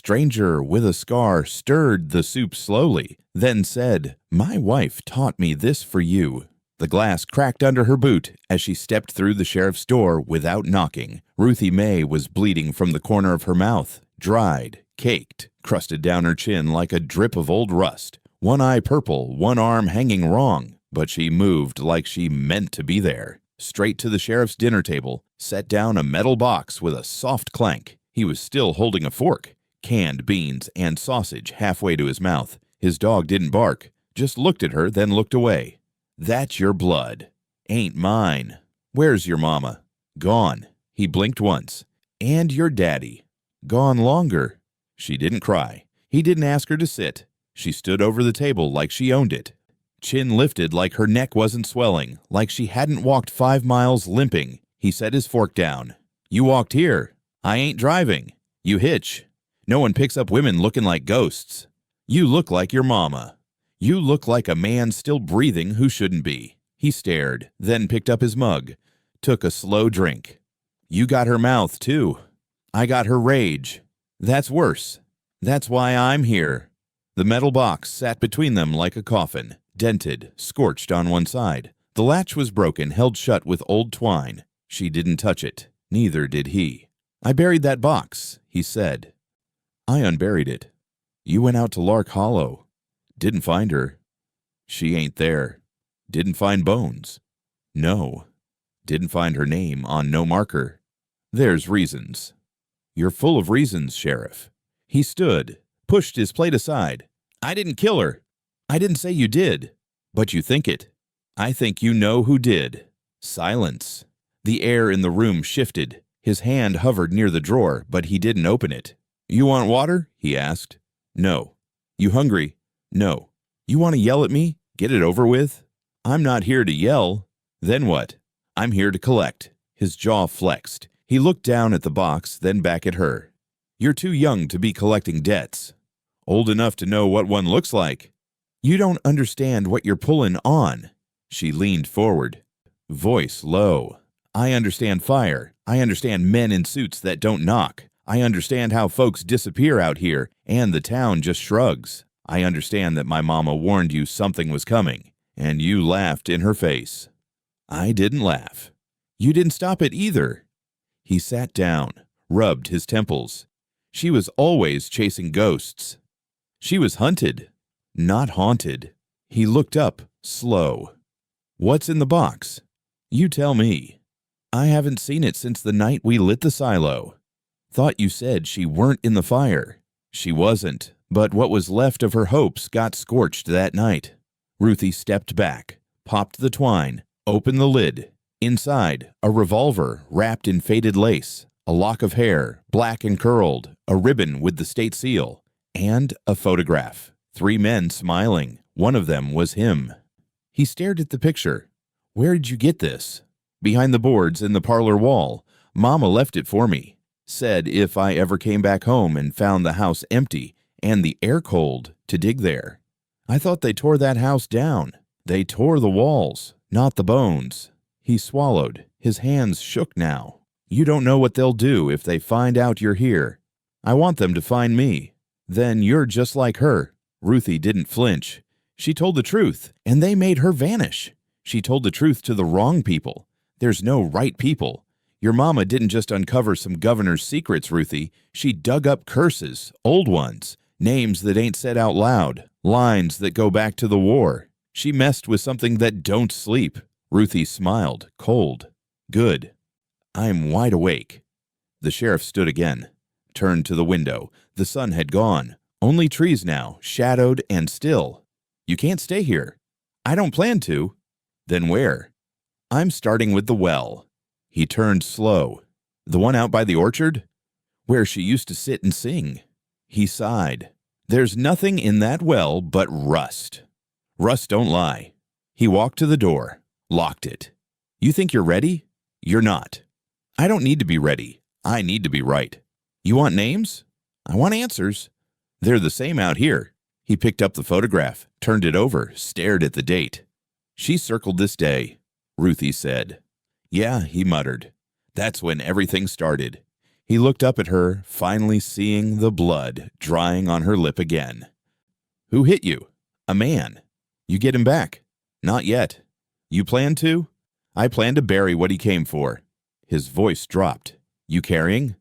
stranger with a scar stirred the soup slowly, then said, "My wife taught me this for you." The glass cracked under her boot as she stepped through the sheriff's door without knocking. Ruthie Mae was bleeding from the corner of her mouth, dried, caked, crusted down her chin like a drip of old rust. One eye purple, one arm hanging wrong, but she moved like she meant to be there. Straight to the sheriff's dinner table, set down a metal box with a soft clank. He was still holding a fork, canned beans and sausage halfway to his mouth. His dog didn't bark, just looked at her, then looked away. "That's your blood. Ain't mine. Where's your mama?" "Gone." He blinked once. "And your daddy?" "Gone longer." She didn't cry. He didn't ask her to sit. She stood over the table like she owned it. Chin lifted like her neck wasn't swelling, like she hadn't walked 5 miles limping. He set his fork down. "You walked here. I ain't driving. You hitch. No one picks up women looking like ghosts. You look like your mama. You look like a man still breathing who shouldn't be." He stared, then picked up his mug, took a slow drink. "You got her mouth, too. I got her rage. That's worse. That's why I'm here." The metal box sat between them like a coffin, dented, scorched on one side. The latch was broken, held shut with old twine. She didn't touch it. Neither did he. "I buried that box," he said. "I unburied it. You went out to Lark Hollow. Didn't find her. She ain't there. Didn't find bones. No. Didn't find her name on no marker. There's reasons." "You're full of reasons, Sheriff." He stood, pushed his plate aside. "I didn't kill her. I didn't say you did. But you think it. I think you know who did." Silence. The air in the room shifted. His hand hovered near the drawer, but he didn't open it. "You want water?" he asked. "No." "You hungry?" "No." "You want to yell at me? Get it over with?" "I'm not here to yell." "Then what?" "I'm here to collect." His jaw flexed. He looked down at the box, then back at her. "You're too young to be collecting debts. Old enough to know what one looks like. You don't understand what you're pulling on." She leaned forward, voice low. "I understand fire. I understand men in suits that don't knock. I understand how folks disappear out here, and the town just shrugs. I understand that my mama warned you something was coming, and you laughed in her face." "I didn't laugh." "You didn't stop it either." He sat down, rubbed his temples. "She was always chasing ghosts. She was hunted, not haunted." He looked up, slow. "What's in the box?" "You tell me." "I haven't seen it since the night we lit the silo." "Thought you said she weren't in the fire." "She wasn't, but what was left of her hopes got scorched that night." Ruthie stepped back, popped the twine, opened the lid. Inside, a revolver wrapped in faded lace, a lock of hair, black and curled, a ribbon with the state seal, and a photograph. 3 men smiling. One of them was him. He stared at the picture. "Where did you get this?" "Behind the boards in the parlor wall. Mama left it for me. Said if I ever came back home and found the house empty and the air cold, to dig there. I thought they tore that house down. They tore the walls, not the bones." He swallowed. His hands shook now. "You don't know what they'll do if they find out you're here. I want them to find me. Then you're just like her." Ruthie didn't flinch. She told the truth, and they made her vanish. She told the truth to the wrong people. There's no right people. Your mama didn't just uncover some governor's secrets, Ruthie. She dug up curses, old ones, names that ain't said out loud, lines that go back to the war. She messed with something that don't sleep. Ruthie smiled, cold. "Good. I'm wide awake." The sheriff stood again, turned to the window. The sun had gone. Only trees now, shadowed and still. "You can't stay here." "I don't plan to." "Then where?" "I'm starting with the well." He turned slow. "The one out by the orchard?" "Where she used to sit and sing." He sighed. "There's nothing in that well but rust. Rust don't lie." He walked to the door, locked it. "You think you're ready? You're not." "I don't need to be ready. I need to be right." "You want names?" "I want answers." "They're the same out here." He picked up the photograph, turned it over, stared at the date. "She circled this day," Ruthie said. "Yeah," he muttered. "That's when everything started." He looked up at her, finally seeing the blood drying on her lip again. Who hit you? A man. You get him back? Not yet. You plan to? I plan to bury what he came for. His voice dropped. You carrying?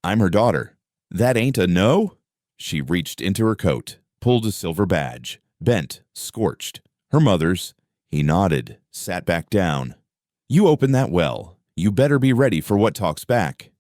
I'm her daughter. That ain't a no? She reached into her coat, pulled a silver badge, bent, scorched. Her mother's. He nodded, sat back down. You open that well. You better be ready for what talks back.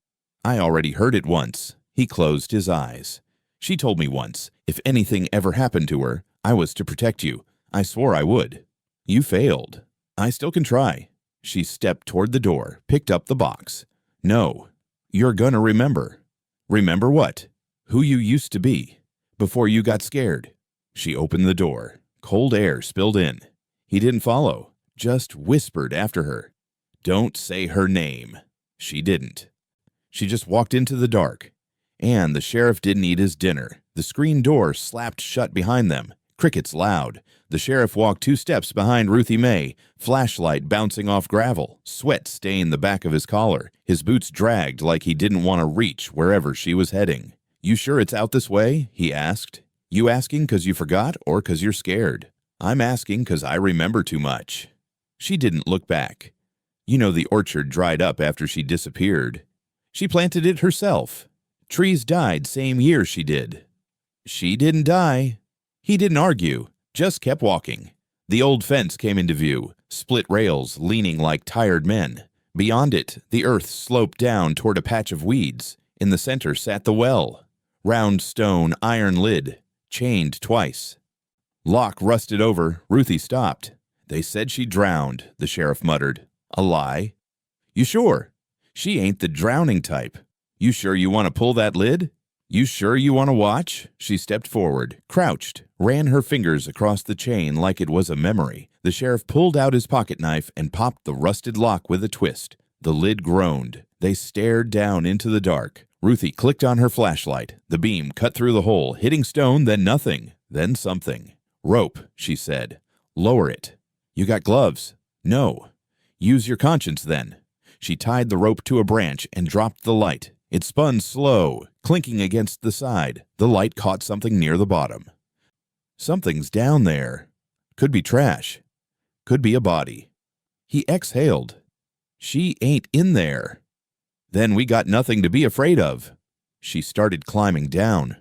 I already heard it once. He closed his eyes. She told me once, if anything ever happened to her, I was to protect you. I swore I would. You failed. I still can try. She stepped toward the door, picked up the box. No. You're gonna remember. Remember what? Who you used to be. Before you got scared. She opened the door. Cold air spilled in. He didn't follow, just whispered after her. Don't say her name. She didn't. She just walked into the dark. And the sheriff didn't eat his dinner. The screen door slapped shut behind them. Crickets loud. The sheriff walked 2 steps behind Ruthie Mae, flashlight bouncing off gravel. Sweat stained the back of his collar. His boots dragged like he didn't want to reach wherever she was heading. You sure it's out this way? He asked. You asking 'cause you forgot or 'cause you're scared? I'm asking 'cause I remember too much. She didn't look back. You know the orchard dried up after she disappeared. She planted it herself. Trees died same year she did. She didn't die. He didn't argue, just kept walking. The old fence came into view, split rails leaning like tired men. Beyond it, the earth sloped down toward a patch of weeds. In the center sat the well. Round stone, iron lid, chained twice. Lock rusted over. Ruthie stopped. They said she drowned, the sheriff muttered. A lie? You sure? She ain't the drowning type. You sure you want to pull that lid? You sure you want to watch? She stepped forward, crouched, ran her fingers across the chain like it was a memory. The sheriff pulled out his pocket knife and popped the rusted lock with a twist. The lid groaned. They stared down into the dark. Ruthie clicked on her flashlight. The beam cut through the hole, hitting stone, then nothing, then something. Rope, she said. Lower it. You got gloves? No. Use your conscience then. She tied the rope to a branch and dropped the light. It spun slow, clinking against the side. The light caught something near the bottom. Something's down there. Could be trash. Could be a body. He exhaled. She ain't in there. Then we got nothing to be afraid of. She started climbing down.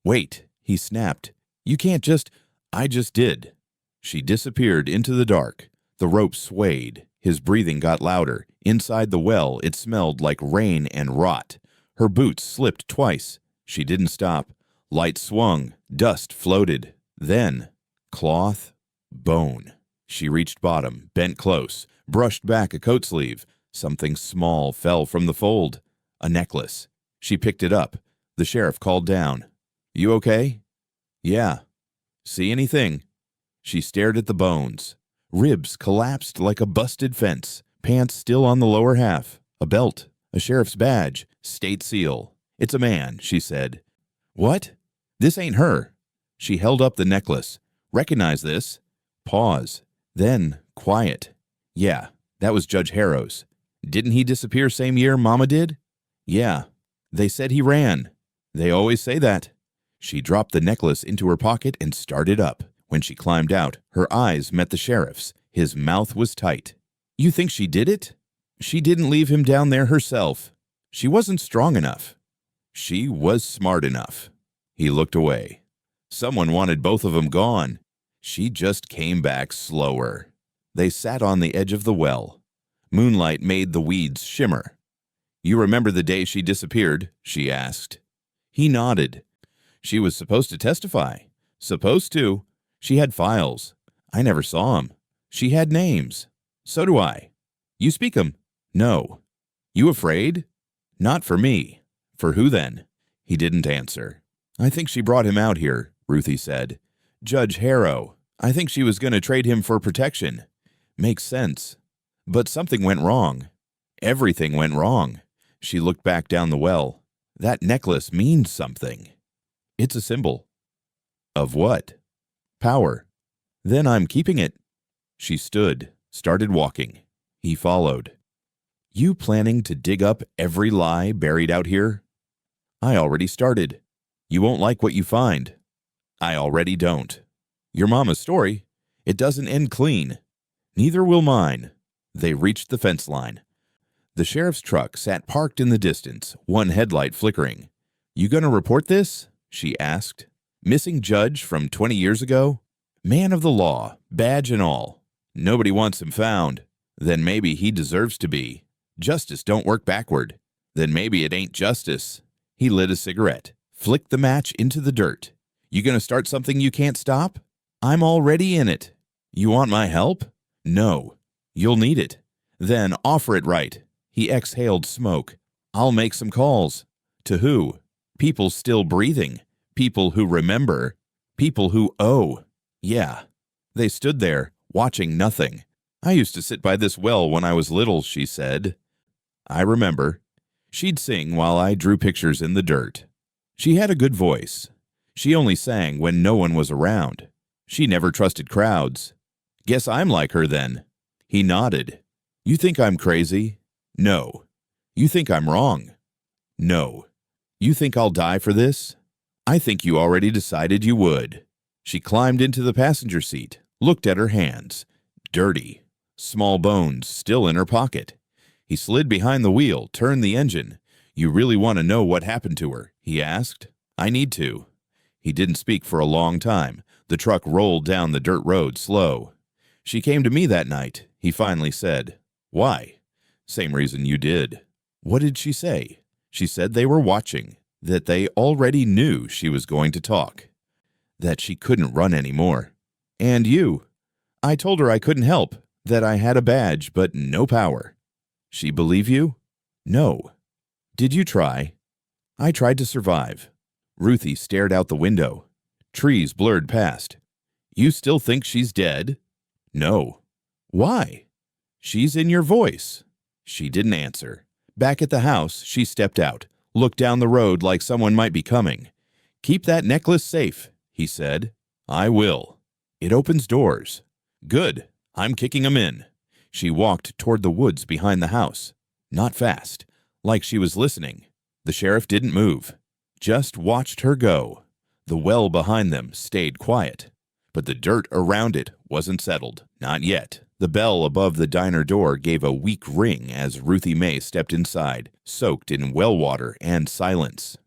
Wait, he snapped. You can't just... I just did. She disappeared into the dark. The rope swayed. His breathing got louder. Inside the well, it smelled like rain and rot. Her boots slipped twice. She didn't stop. Light swung. Dust floated. Then, cloth, bone. She reached bottom, bent close, brushed back a coat sleeve. Something small fell from the fold. A necklace. She picked it up. The sheriff called down. You okay? Yeah. See anything? She stared at the bones. Ribs collapsed like a busted fence. Pants still on the lower half. A belt. A sheriff's badge. State seal. It's a man, she said. What? This ain't her. She held up the necklace. Recognize this? Pause. Then, quiet. Yeah, that was Judge Harrow's. Didn't he disappear same year Mama did? Yeah. They said he ran. They always say that. She dropped the necklace into her pocket and started up. When she climbed out, her eyes met the sheriff's. His mouth was tight. You think she did it? She didn't leave him down there herself. She wasn't strong enough. She was smart enough. He looked away. Someone wanted both of them gone. She just came back slower. They sat on the edge of the well. Moonlight made the weeds shimmer. You remember the day she disappeared? She asked. He nodded. She was supposed to testify. Supposed to. She had files. I never saw 'em. She had names. So do I. You speak 'em? No. You afraid? Not for me. For who then? He didn't answer. I think she brought him out here, Ruthie said. Judge Harrow. I think she was going to trade him for protection. Makes sense. But something went wrong. Everything went wrong. She looked back down the well. That necklace means something. It's a symbol. Of what? Power. Then I'm keeping it. She stood, started walking. He followed. You planning to dig up every lie buried out here? I already started. You won't like what you find. I already don't. Your mama's story, it doesn't end clean. Neither will mine. They reached the fence line. The sheriff's truck sat parked in the distance, one headlight flickering. You gonna report this? She asked. Missing judge from 20 years ago? Man of the law, badge and all. Nobody wants him found. Then maybe he deserves to be. Justice don't work backward. Then maybe it ain't justice. He lit a cigarette, flicked the match into the dirt. You gonna start something you can't stop? I'm already in it. You want my help? No. You'll need it. Then offer it right. He exhaled smoke. I'll make some calls. To who? People still breathing. People who remember. People who owe. Yeah. They stood there, watching nothing. I used to sit by this well when I was little, she said. I remember. She'd sing while I drew pictures in the dirt. She had a good voice. She only sang when no one was around. She never trusted crowds. Guess I'm like her then. He nodded. You think I'm crazy? No. You think I'm wrong? No. You think I'll die for this? I think you already decided you would. She climbed into the passenger seat, looked at her hands. Dirty. Small bones still in her pocket. He slid behind the wheel, turned the engine. You really want to know what happened to her? He asked. I need to. He didn't speak for a long time. The truck rolled down the dirt road slow. She came to me that night, he finally said. Why? Same reason you did. What did she say? She said they were watching, that they already knew she was going to talk, that she couldn't run anymore. And you? I told her I couldn't help, that I had a badge but no power. She believe you? No. Did you try? I tried to survive. Ruthie stared out the window. Trees blurred past. You still think she's dead? No. Why? She's in your voice. She didn't answer. Back at the house, she stepped out, looked down the road like someone might be coming. Keep that necklace safe, he said. I will. It opens doors. Good. I'm kicking 'em in. She walked toward the woods behind the house. Not fast, like she was listening. The sheriff didn't move, just watched her go. The well behind them stayed quiet, but the dirt around it wasn't settled. Not yet. The bell above the diner door gave a weak ring as Ruthie Mae stepped inside, soaked in well water and silence.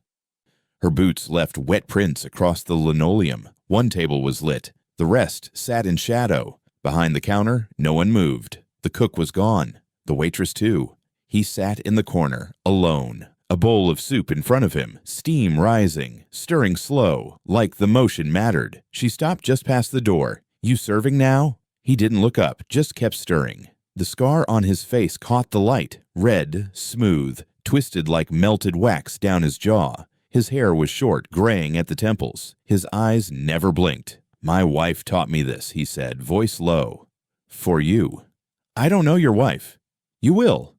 Her boots left wet prints across the linoleum. One table was lit. The rest sat in shadow. Behind the counter, no one moved. The cook was gone. The waitress, too. He sat in the corner, alone. A bowl of soup in front of him, steam rising, stirring slow, like the motion mattered. She stopped just past the door. You serving now? He didn't look up, just kept stirring. The scar on his face caught the light, red, smooth, twisted like melted wax down his jaw. His hair was short, graying at the temples. His eyes never blinked. My wife taught me this, he said, voice low. For you. I don't know your wife. You will.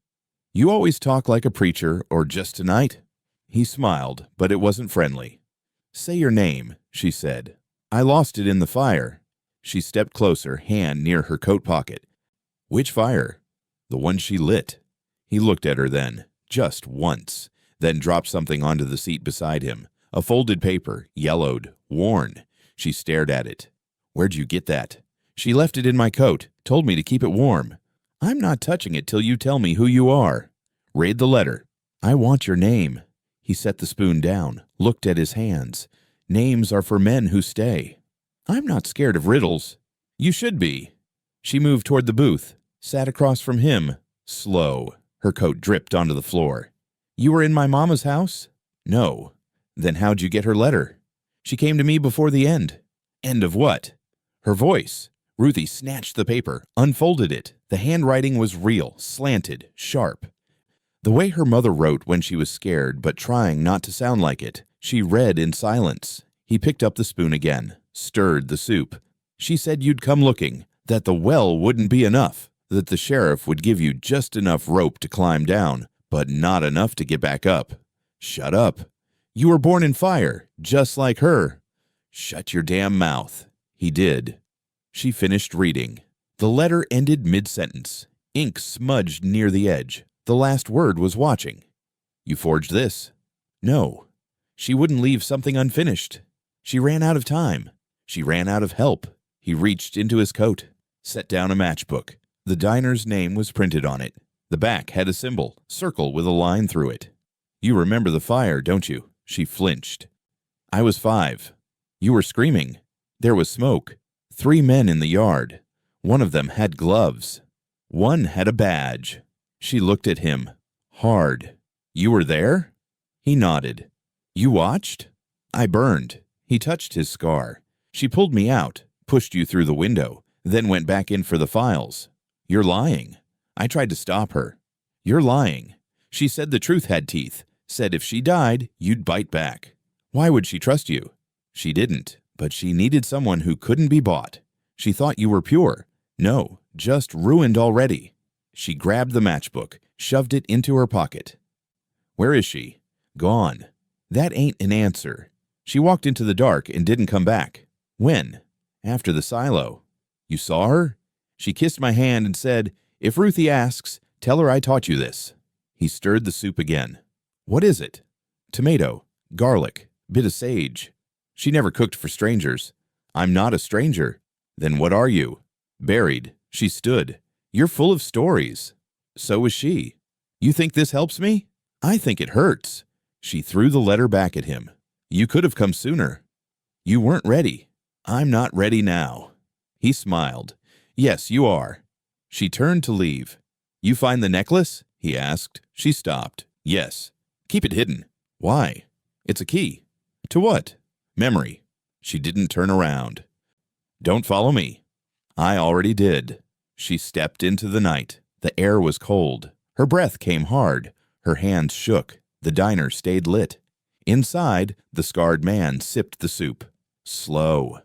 You always talk like a preacher, or just tonight? He smiled, but it wasn't friendly. Say your name, she said. I lost it in the fire. She stepped closer, hand near her coat pocket. Which fire? The one she lit. He looked at her then, just once, then dropped something onto the seat beside him. A folded paper, yellowed, worn. She stared at it. Where'd you get that? She left it in my coat, told me to keep it warm. I'm not touching it till you tell me who you are. Read the letter. I want your name. He set the spoon down, looked at his hands. Names are for men who stay. I'm not scared of riddles. You should be. She moved toward the booth, sat across from him, slow. Her coat dripped onto the floor. You were in my mama's house? No. Then how'd you get her letter? She came to me before the end. End of what? Her voice. Ruthie snatched the paper, unfolded it. The handwriting was real, slanted, sharp. The way her mother wrote when she was scared but trying not to sound like it. She read in silence. He picked up the spoon again, stirred the soup. She said you'd come looking, that the well wouldn't be enough, that the sheriff would give you just enough rope to climb down, but not enough to get back up. Shut up. You were born in fire, just like her. Shut your damn mouth. He did. She finished reading. The letter ended mid-sentence. Ink smudged near the edge. The last word was watching. You forged this. No. She wouldn't leave something unfinished. She ran out of time. She ran out of help. He reached into his coat, set down a matchbook. The diner's name was printed on it. The back had a symbol, circle with a line through it. You remember the fire, don't you? She flinched. I was 5. You were screaming. There was smoke. 3 men in the yard. One of them had gloves. One had a badge. She looked at him. Hard. You were there? He nodded. You watched? I burned. He touched his scar. She pulled me out, pushed you through the window, then went back in for the files. You're lying. I tried to stop her. You're lying. She said the truth had teeth, said if she died, you'd bite back. Why would she trust you? She didn't, but she needed someone who couldn't be bought. She thought you were pure. No, just ruined already. She grabbed the matchbook, shoved it into her pocket. Where is she? Gone. That ain't an answer. She walked into the dark and didn't come back. When? After the silo. You saw her? She kissed my hand and said, if Ruthie asks, tell her I taught you this. He stirred the soup again. What is it? Tomato, garlic, bit of sage. She never cooked for strangers. I'm not a stranger. Then what are you? Buried. She stood. You're full of stories. So is she. You think this helps me? I think it hurts. She threw the letter back at him. You could have come sooner. You weren't ready. I'm not ready now. He smiled. Yes, you are. She turned to leave. You find the necklace? He asked. She stopped. Yes. Keep it hidden. Why? It's a key. To what? Memory. She didn't turn around. Don't follow me. I already did. She stepped into the night. The air was cold. Her breath came hard. Her hands shook. The diner stayed lit. Inside, the scarred man sipped the soup. Slow.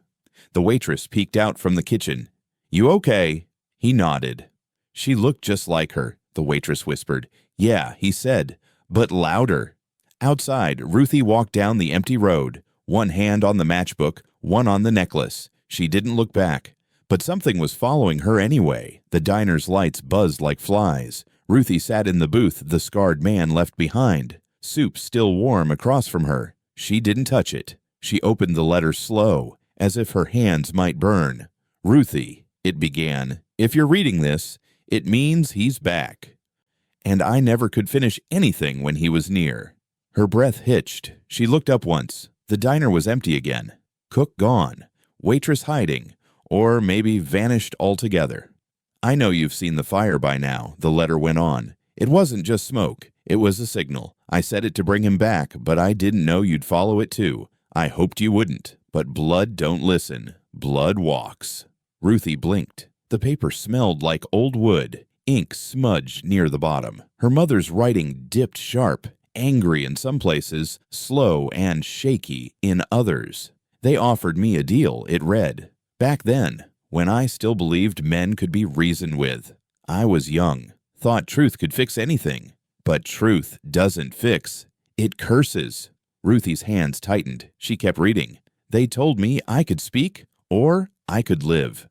The waitress peeked out from the kitchen. You okay? He nodded. She looked just like her, the waitress whispered. Yeah, he said, but louder. Outside, Ruthie walked down the empty road, one hand on the matchbook, one on the necklace. She didn't look back. But something was following her anyway. The diner's lights buzzed like flies. Ruthie sat in the booth the scarred man left behind. Soup still warm across from her. She didn't touch it. She opened the letter slow, as if her hands might burn. Ruthie, it began, if you're reading this, it means he's back. And I never could finish anything when he was near. Her breath hitched. She looked up once. The diner was empty again. Cook gone. Waitress hiding. Or maybe vanished altogether. I know you've seen the fire by now, the letter went on. It wasn't just smoke. It was a signal. I said it to bring him back, but I didn't know you'd follow it too. I hoped you wouldn't. But blood don't listen. Blood walks. Ruthie blinked. The paper smelled like old wood. Ink smudged near the bottom. Her mother's writing dipped sharp, angry in some places, slow and shaky in others. They offered me a deal, it read. Back then, when I still believed men could be reasoned with. I was young, thought truth could fix anything. But truth doesn't fix. It curses. Ruthie's hands tightened. She kept reading. They told me I could speak or I could live.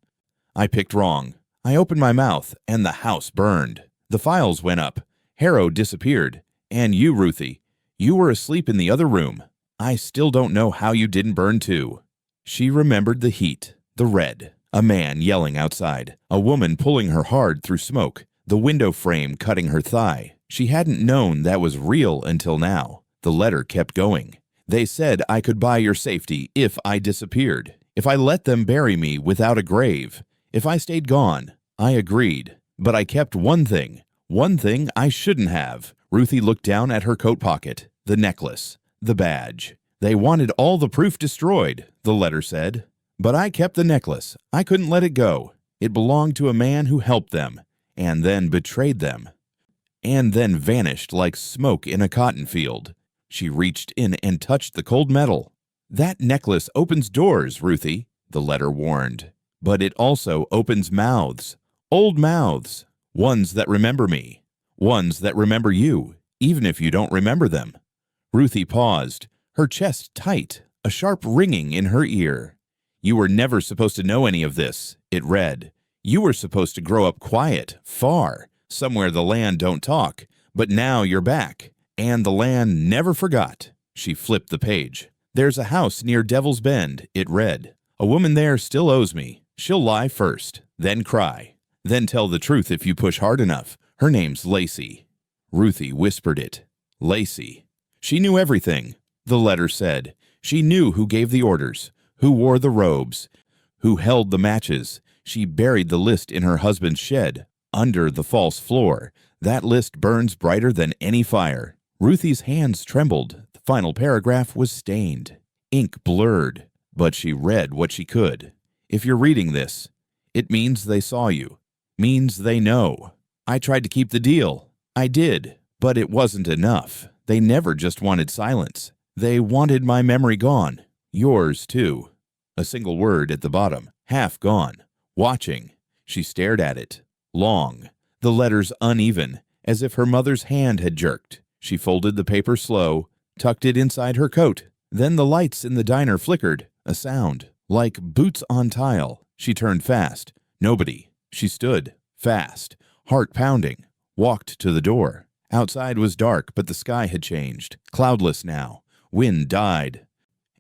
I picked wrong. I opened my mouth and the house burned. The files went up. Harrow disappeared. And you, Ruthie, you were asleep in the other room. I still don't know how you didn't burn too. She remembered the heat, the red, a man yelling outside, a woman pulling her hard through smoke, the window frame cutting her thigh. She hadn't known that was real until now. The letter kept going. They said I could buy your safety if I disappeared, if I let them bury me without a grave, if I stayed gone. I agreed, but I kept one thing I shouldn't have. Ruthie looked down at her coat pocket, the necklace, the badge. They wanted all the proof destroyed, the letter said. But I kept the necklace. I couldn't let it go. It belonged to a man who helped them, and then betrayed them, and then vanished like smoke in a cotton field. She reached in and touched the cold metal. That necklace opens doors, Ruthie, the letter warned. But it also opens mouths, old mouths, ones that remember me, ones that remember you, even if you don't remember them. Ruthie paused, her chest tight, a sharp ringing in her ear. You were never supposed to know any of this, it read. You were supposed to grow up quiet, far, somewhere the land don't talk, But now you're back, and the land never forgot. She flipped the page. There's a house near Devil's Bend, it read. A woman there still owes me. She'll lie first, then cry, then tell the truth if you push hard enough. Her name's Lacey. Ruthie whispered it. Lacey. She knew everything, the letter said. She knew who gave the orders, who wore the robes, who held the matches. She buried the list in her husband's shed, under the false floor. That list burns brighter than any fire. Ruthie's hands trembled. The final paragraph was stained. Ink blurred, but she read what she could. If you're reading this, it means they saw you. Means they know. I tried to keep the deal. I did, but it wasn't enough. They never just wanted silence. They wanted my memory gone. Yours, too. A single word at the bottom, half gone. Watching. She stared at it. Long. The letters uneven, as if her mother's hand had jerked. She folded the paper slow, tucked it inside her coat. Then the lights in the diner flickered. A sound, like boots on tile. She turned fast. Nobody. She stood, fast, heart pounding, walked to the door. Outside was dark, but the sky had changed. Cloudless now. Wind died.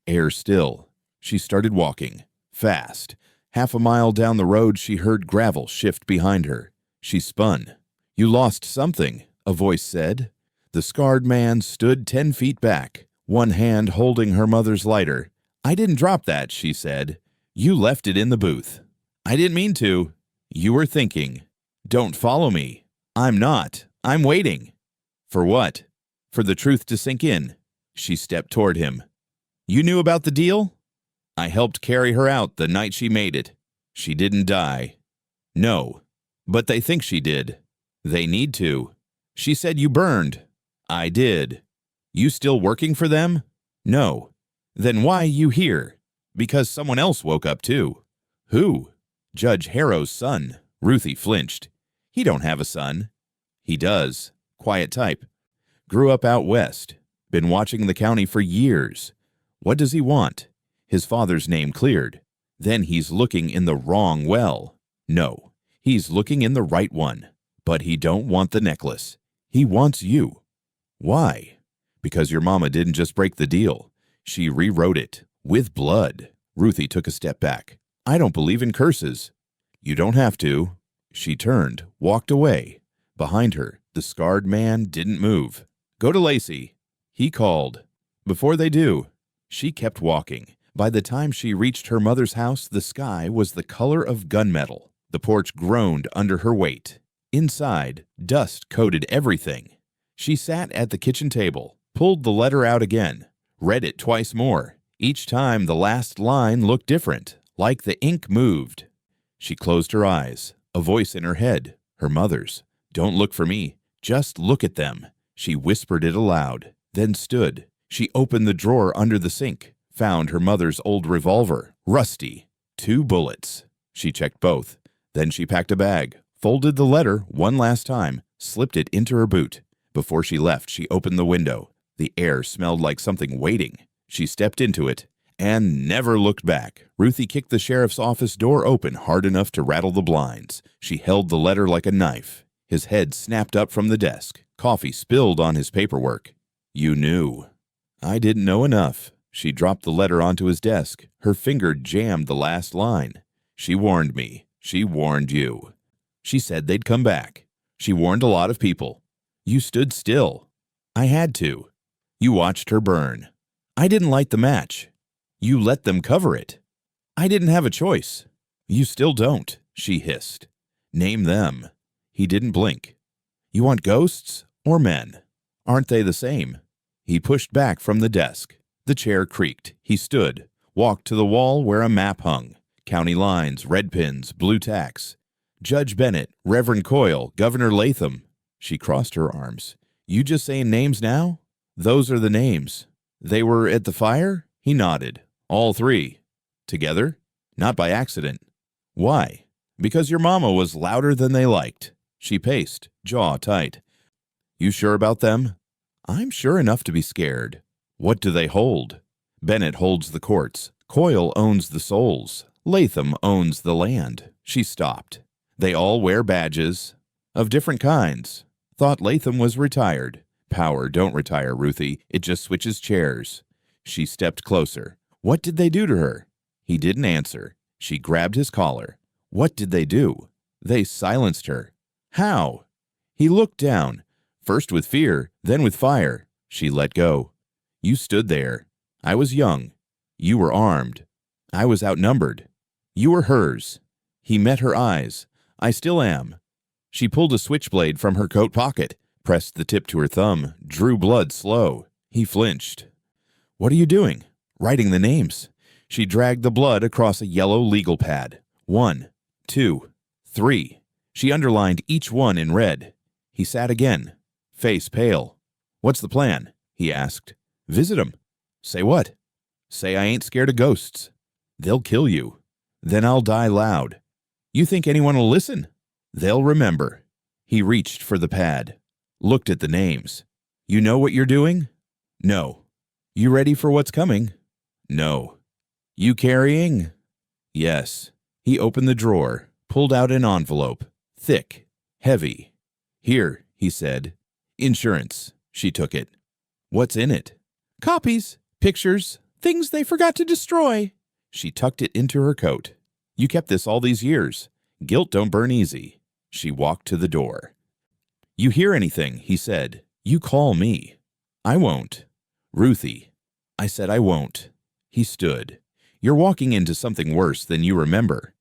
Air still. She started walking, fast. Half a mile down the road, she heard gravel shift behind her. She spun. You lost something, a voice said. The scarred man stood 10 feet back, one hand holding her mother's lighter. I didn't drop that, she said. You left it in the booth. I didn't mean to. You were thinking. Don't follow me. I'm not. I'm waiting. For what? For the truth to sink in. She stepped toward him. You knew about the deal? I helped carry her out the night she made it. She didn't die. No, but they think she did. They need to. She said you burned. I did. You still working for them? No. Then why you here? Because someone else woke up too. Who? Judge Harrow's son. Ruthie flinched. He don't have a son. He does. Quiet type. Grew up out west. Been watching the county for years. What does he want? His father's name cleared. Then he's looking in the wrong well. No, he's looking in the right one. But he don't want the necklace. He wants you. Why? Because your mama didn't just break the deal. She rewrote it. With blood. Ruthie took a step back. I don't believe in curses. You don't have to. She turned, walked away. Behind her, the scarred man didn't move. Go to Lacey. He called. Before they do, she kept walking. By the time she reached her mother's house, the sky was the color of gunmetal. The porch groaned under her weight. Inside, dust coated everything. She sat at the kitchen table, pulled the letter out again, read it twice more. Each time the last line looked different, like the ink moved. She closed her eyes. A voice in her head, her mother's. Don't look for me. Just look at them. She whispered it aloud, then stood. She opened the drawer under the sink, found her mother's old revolver, rusty. 2 bullets. She checked both. Then she packed a bag, folded the letter one last time, slipped it into her boot. Before she left, she opened the window. The air smelled like something waiting. She stepped into it and never looked back. Ruthie kicked the sheriff's office door open hard enough to rattle the blinds. She held the letter like a knife. His head snapped up from the desk. Coffee spilled on his paperwork. You knew. I didn't know enough. She dropped the letter onto his desk. Her finger jammed the last line. She warned me. She warned you. She said they'd come back. She warned a lot of people. You stood still. I had to. You watched her burn. I didn't light the match. You let them cover it. I didn't have a choice. You still don't, she hissed. Name them. He didn't blink. You want ghosts or men? Aren't they the same? He pushed back from the desk. The chair creaked. He stood, walked to the wall where a map hung. County lines, red pins, blue tacks. Judge Bennett, Reverend Coyle, Governor Latham. She crossed her arms. You just saying names now? Those are the names. They were at the fire? He nodded. All 3. Together? Not by accident. Why? Because your mama was louder than they liked. She paced, jaw tight. You sure about them? I'm sure enough to be scared. What do they hold? Bennett holds the courts. Coyle owns the souls. Latham owns the land. She stopped. They all wear badges. Of different kinds. Thought Latham was retired. Power don't retire, Ruthie. It just switches chairs. She stepped closer. What did they do to her? He didn't answer. She grabbed his collar. What did they do? They silenced her. How? He looked down, first with fear, then with fire. She let go. You stood there. I was young. You were armed. I was outnumbered. You were hers. He met her eyes. I still am. She pulled a switchblade from her coat pocket, pressed the tip to her thumb, drew blood slow. He flinched. What are you doing? Writing the names. She dragged the blood across a yellow legal pad. 1, 2, 3. She underlined each one in red. He sat again, face pale. What's the plan? He asked. Visit 'em. Say what? Say I ain't scared of ghosts. They'll kill you. Then I'll die loud. You think anyone will listen? They'll remember. He reached for the pad, looked at the names. You know what you're doing? No. You ready for what's coming? No. You carrying? Yes. He opened the drawer, pulled out an envelope, thick, heavy. Here, he said. Insurance. She took it. What's in it? Copies, pictures, things they forgot to destroy. She tucked it into her coat. You kept this all these years. Guilt don't burn easy. She walked to the door. You hear anything, he said. You call me. I won't. Ruthie. I said I won't. He stood. You're walking into something worse than you remember.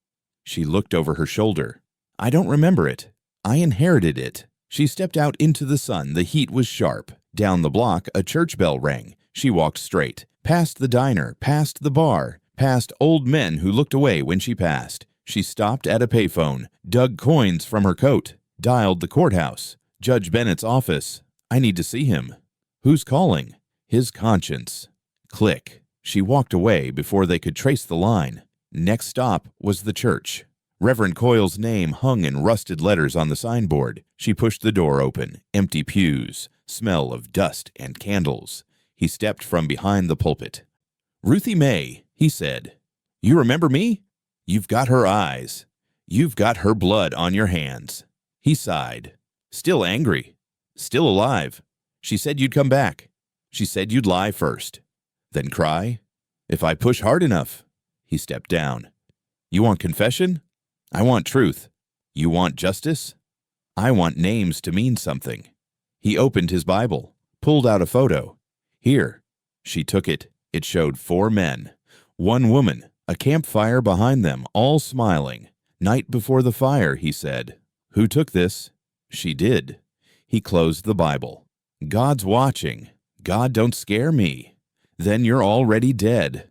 She looked over her shoulder. I don't remember it. I inherited it. She stepped out into the sun. The heat was sharp. Down the block, a church bell rang. She walked straight, past the diner, past the bar, past old men who looked away when she passed. She stopped at a payphone, dug coins from her coat, dialed the courthouse. Judge Bennett's office. I need to see him. Who's calling? His conscience. Click. She walked away before they could trace the line. Next stop was the church. Reverend Coyle's name hung in rusted letters on the signboard. She pushed the door open. Empty pews. Smell of dust and candles. He stepped from behind the pulpit. Ruthie May, he said. You remember me? You've got her eyes. You've got her blood on your hands. He sighed. Still angry. Still alive. She said you'd come back. She said you'd lie first. Then cry? If I push hard enough. He stepped down. You want confession? I want truth. You want justice? I want names to mean something. He opened his Bible, pulled out a photo. Here. She took it. It showed 4 men. 1 woman, a campfire behind them, all smiling. Night before the fire, he said. Who took this? She did. He closed the Bible. God's watching. God, don't scare me. Then you're already dead.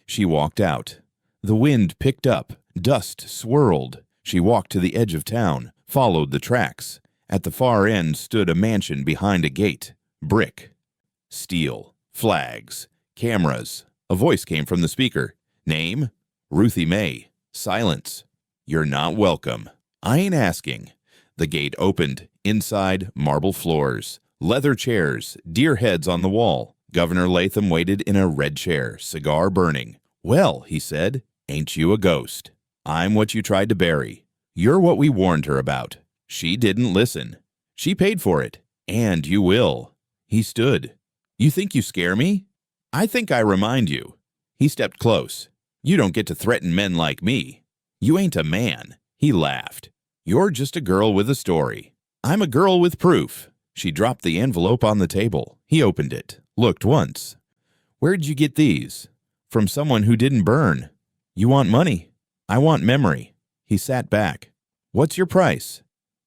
She walked out. The wind picked up. Dust swirled. She walked to the edge of town, followed the tracks. At the far end stood a mansion behind a gate. Brick. Steel. Flags. Cameras. A voice came from the speaker. Name? Ruthie May. Silence. You're not welcome. I ain't asking. The gate opened. Inside, marble floors. Leather chairs. Deer heads on the wall. Governor Latham waited in a red chair, cigar burning. Well, he said, ain't you a ghost? I'm what you tried to bury. You're what we warned her about. She didn't listen. She paid for it. And you will. He stood. You think you scare me? I think I remind you. He stepped close. You don't get to threaten men like me. You ain't a man. He laughed. You're just a girl with a story. I'm a girl with proof. She dropped the envelope on the table. He opened it, looked once. Where'd you get these? From someone who didn't burn. You want money? I want memory. He sat back. What's your price?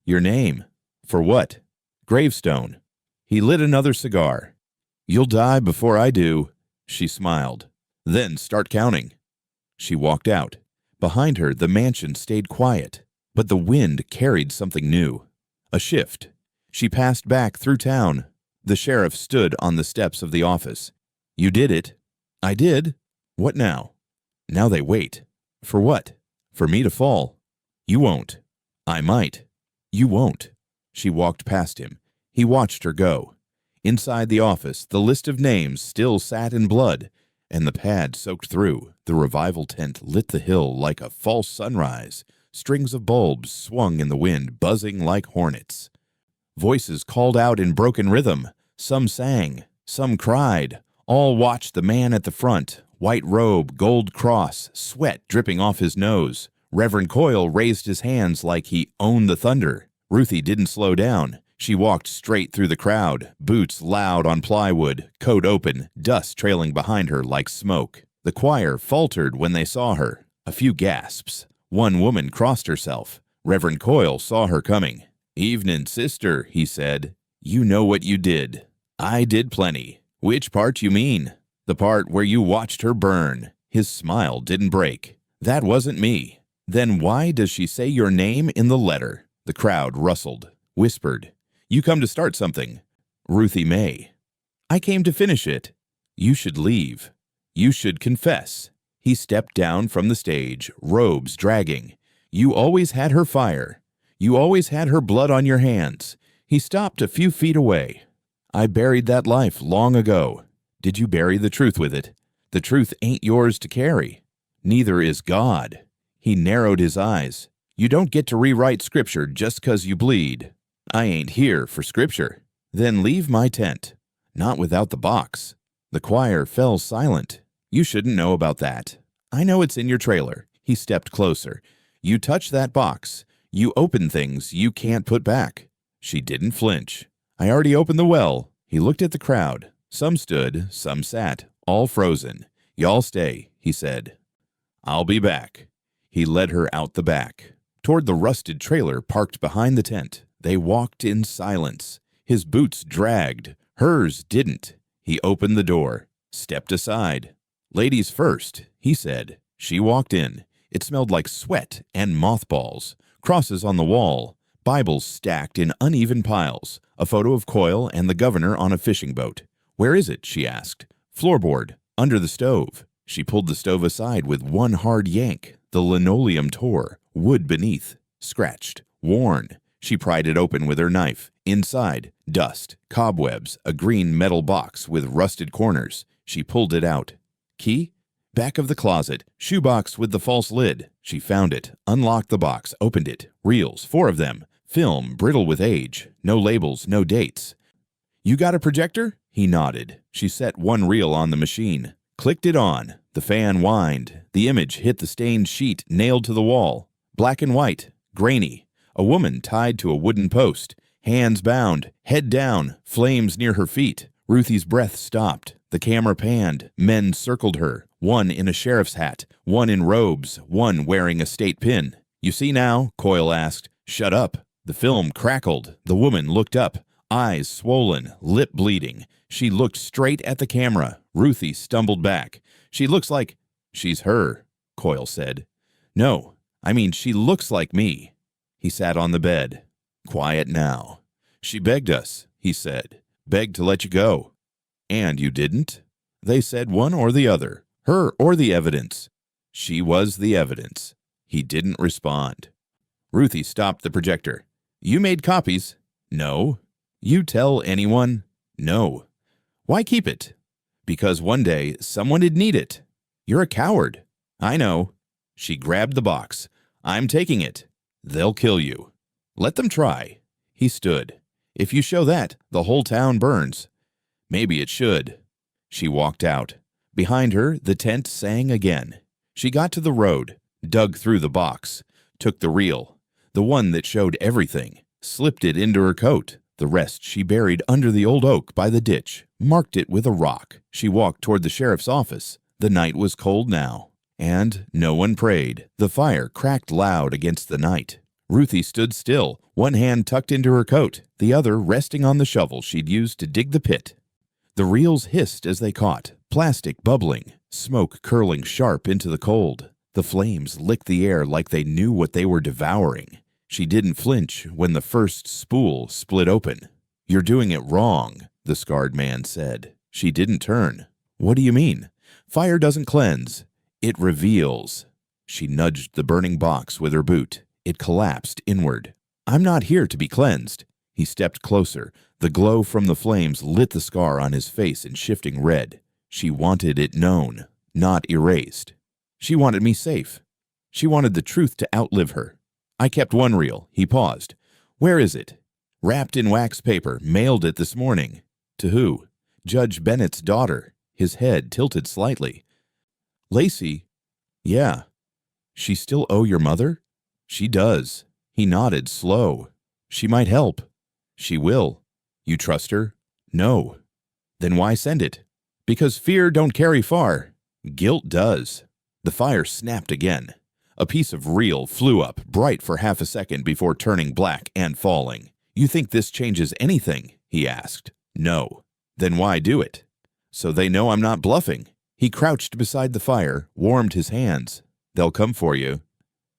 Your name. For what? Gravestone. He lit another cigar. You'll die before I do. She smiled. Then start counting. She walked out. Behind her, the mansion stayed quiet, but the wind carried something new. A shift. She passed back through town. The sheriff stood on the steps of the office. You did it. I did. What now? Now they wait. For what? For me to fall. You won't. I might. You won't. She walked past him. He watched her go. Inside the office, the list of names still sat in blood, and the pad soaked through. The revival tent lit the hill like a false sunrise. Strings of bulbs swung in the wind, buzzing like hornets. Voices called out in broken rhythm. Some sang, some cried. All watched the man at the front, white robe, gold cross, sweat dripping off his nose. Reverend Coyle raised his hands like he owned the thunder. Ruthie didn't slow down. She walked straight through the crowd, boots loud on plywood, coat open, dust trailing behind her like smoke. The choir faltered when they saw her. A few gasps. One woman crossed herself. Reverend Coyle saw her coming. "Evenin', sister," he said. "You know what you did." "I did plenty." "Which part you mean?" "The part where you watched her burn." His smile didn't break. "That wasn't me." "Then why does she say your name in the letter?" The crowd rustled, whispered. "You come to start something." "Ruthie May." "I came to finish it." "You should leave." "You should confess." He stepped down from the stage, robes dragging. "You always had her fire. You always had her blood on your hands." He stopped a few feet away. "I buried that life long ago." "Did you bury the truth with it?" "The truth ain't yours to carry." "Neither is God." He narrowed his eyes. "You don't get to rewrite Scripture just 'cause you bleed." "I ain't here for Scripture." "Then leave my tent." "Not without the box." The choir fell silent. "You shouldn't know about that." "I know it's in your trailer." He stepped closer. "You touch that box. You open things you can't put back." She didn't flinch. "I already opened the well." He looked at the crowd. Some stood, some sat, all frozen. "Y'all stay," he said. "I'll be back." He led her out the back, toward the rusted trailer parked behind the tent. They walked in silence. His boots dragged. Hers didn't. He opened the door, stepped aside. "Ladies first," he said. She walked in. It smelled like sweat and mothballs. Crosses on the wall. Bibles stacked in uneven piles. A photo of Coyle and the governor on a fishing boat. "Where is it?" she asked. "Floorboard, under the stove." She pulled the stove aside with one hard yank. The linoleum tore. Wood beneath. Scratched. Worn. She pried it open with her knife. Inside, dust, cobwebs, a green metal box with rusted corners. She pulled it out. Key? Back of the closet. Shoebox with the false lid. She found it, unlocked the box, opened it. Reels, 4 of them. Film, brittle with age. No labels, no dates. "You got a projector?" He nodded. She set one reel on the machine. Clicked it on. The fan whined. The image hit the stained sheet nailed to the wall. Black and white. Grainy. A woman tied to a wooden post. Hands bound. Head down. Flames near her feet. Ruthie's breath stopped. The camera panned. Men circled her. One in a sheriff's hat. One in robes. One wearing a state pin. "You see now?" Coyle asked. "Shut up." The film crackled. The woman looked up. Eyes swollen. Lip bleeding. She looked straight at the camera. Ruthie stumbled back. "She looks like—" "She's her," Coyle said. "No, I mean she looks like me." He sat on the bed. "Quiet now." "She begged us," he said. "Begged to let you go." "And you didn't?" They said one or the other. Her or the evidence. She was the evidence. He didn't respond. Ruthie stopped the projector. "You made copies?" "No." "You tell anyone?" "No." "Why keep it?" "Because one day someone'd need it." "You're a coward." "I know." She grabbed the box. "I'm taking it." "They'll kill you." "Let them try." He stood. "If you show that, the whole town burns." "Maybe it should." She walked out. Behind her, the tent sang again. She got to the road, dug through the box, took the reel, the one that showed everything, slipped it into her coat. The rest she buried under the old oak by the ditch, marked it with a rock. She walked toward the sheriff's office. The night was cold now, and no one prayed. The fire cracked loud against the night. Ruthie stood still, one hand tucked into her coat, the other resting on the shovel she'd used to dig the pit. The reels hissed as they caught, plastic bubbling, smoke curling sharp into the cold. The flames licked the air like they knew what they were devouring. She didn't flinch when the first spool split open. "You're doing it wrong," the scarred man said. She didn't turn. "What do you mean?" "Fire doesn't cleanse. It reveals." She nudged the burning box with her boot. It collapsed inward. "I'm not here to be cleansed." He stepped closer. The glow from the flames lit the scar on his face in shifting red. She wanted it known, not erased. She wanted me safe. She wanted the truth to outlive her. "I kept one reel." He paused. "Where is it?" Wrapped in wax paper, mailed it this morning. To who? Judge Bennett's daughter. His head tilted slightly. Lacey? Yeah. She still owe your mother? She does. He nodded, slow. She might help. She will. You trust her? No. Then why send it? Because fear don't carry far. Guilt does. The fire snapped again. A piece of reel flew up, bright for half a second before turning black and falling. You think this changes anything? He asked. No. Then why do it? So they know I'm not bluffing. He crouched beside the fire, warmed his hands. They'll come for you.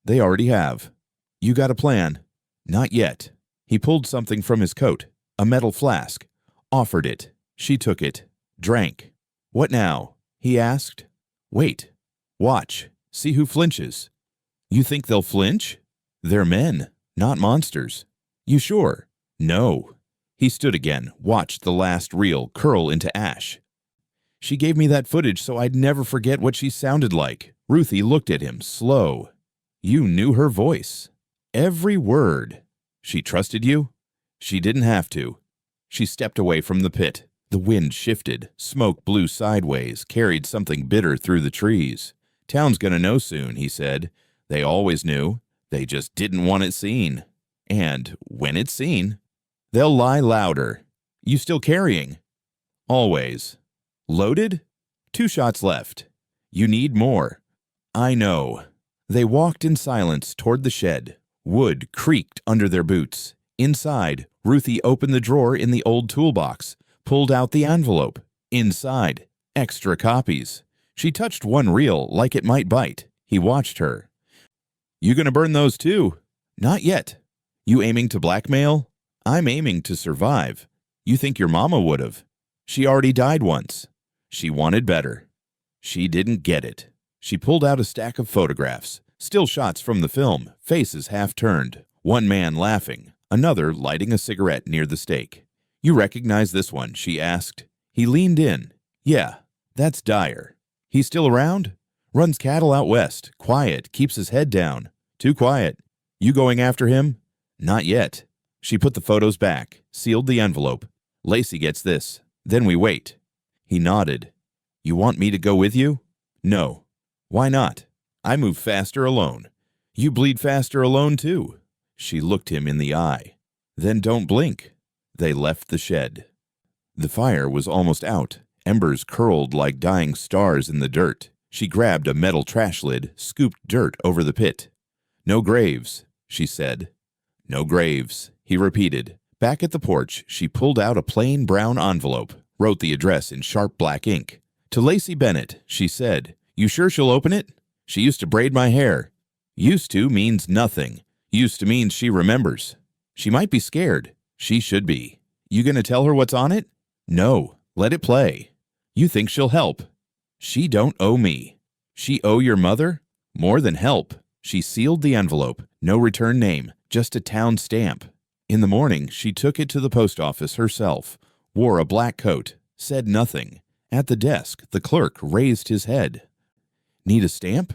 They already have. You got a plan? Not yet. He pulled something from his coat, a metal flask, offered it. She took it, drank. What now? He asked. Wait. Watch. See who flinches. You think they'll flinch? They're men, not monsters. You sure? No. He stood again, watched the last reel curl into ash. She gave me that footage so I'd never forget what she sounded like. Ruthie looked at him, slow. You knew her voice. Every word. She trusted you? She didn't have to. She stepped away from the pit. The wind shifted. Smoke blew sideways, carried something bitter through the trees. Town's gonna know soon, he said. They always knew. They just didn't want it seen. And when it's seen, they'll lie louder. You still carrying? Always. Loaded? 2 shots left. You need more. I know. They walked in silence toward the shed. Wood creaked under their boots. Inside, Ruthie opened the drawer in the old toolbox, pulled out the envelope. Inside, extra copies. She touched one reel like it might bite. He watched her. You gonna burn those too? Not yet. You aiming to blackmail? I'm aiming to survive. You think your mama would've. She already died once. She wanted better. She didn't get it. She pulled out a stack of photographs, still shots from the film, faces half turned. One man laughing, another lighting a cigarette near the stake. You recognize this one? She asked. He leaned in. Yeah, that's Dyer. He's still around? Runs cattle out west. Quiet, keeps his head down. Too quiet. You going after him? Not yet. She put the photos back, sealed the envelope. Lacey gets this. Then we wait. He nodded. You want me to go with you? No. Why not? I move faster alone. You bleed faster alone too. She looked him in the eye. Then don't blink. They left the shed. The fire was almost out. Embers curled like dying stars in the dirt. She grabbed a metal trash lid, scooped dirt over the pit. No graves, she said. No graves, he repeated. Back at the porch, she pulled out a plain brown envelope, wrote the address in sharp black ink. To Lacey Bennett, she said, You sure she'll open it? She used to braid my hair. Used to means nothing. Used to means she remembers. She might be scared. She should be. You gonna tell her what's on it? No, let it play. You think she'll help. She don't owe me. She owe your mother? More than help. She sealed the envelope. No return name, just a town stamp. In the morning, she took it to the post office herself, wore a black coat, said nothing. At the desk, the clerk raised his head. Need a stamp?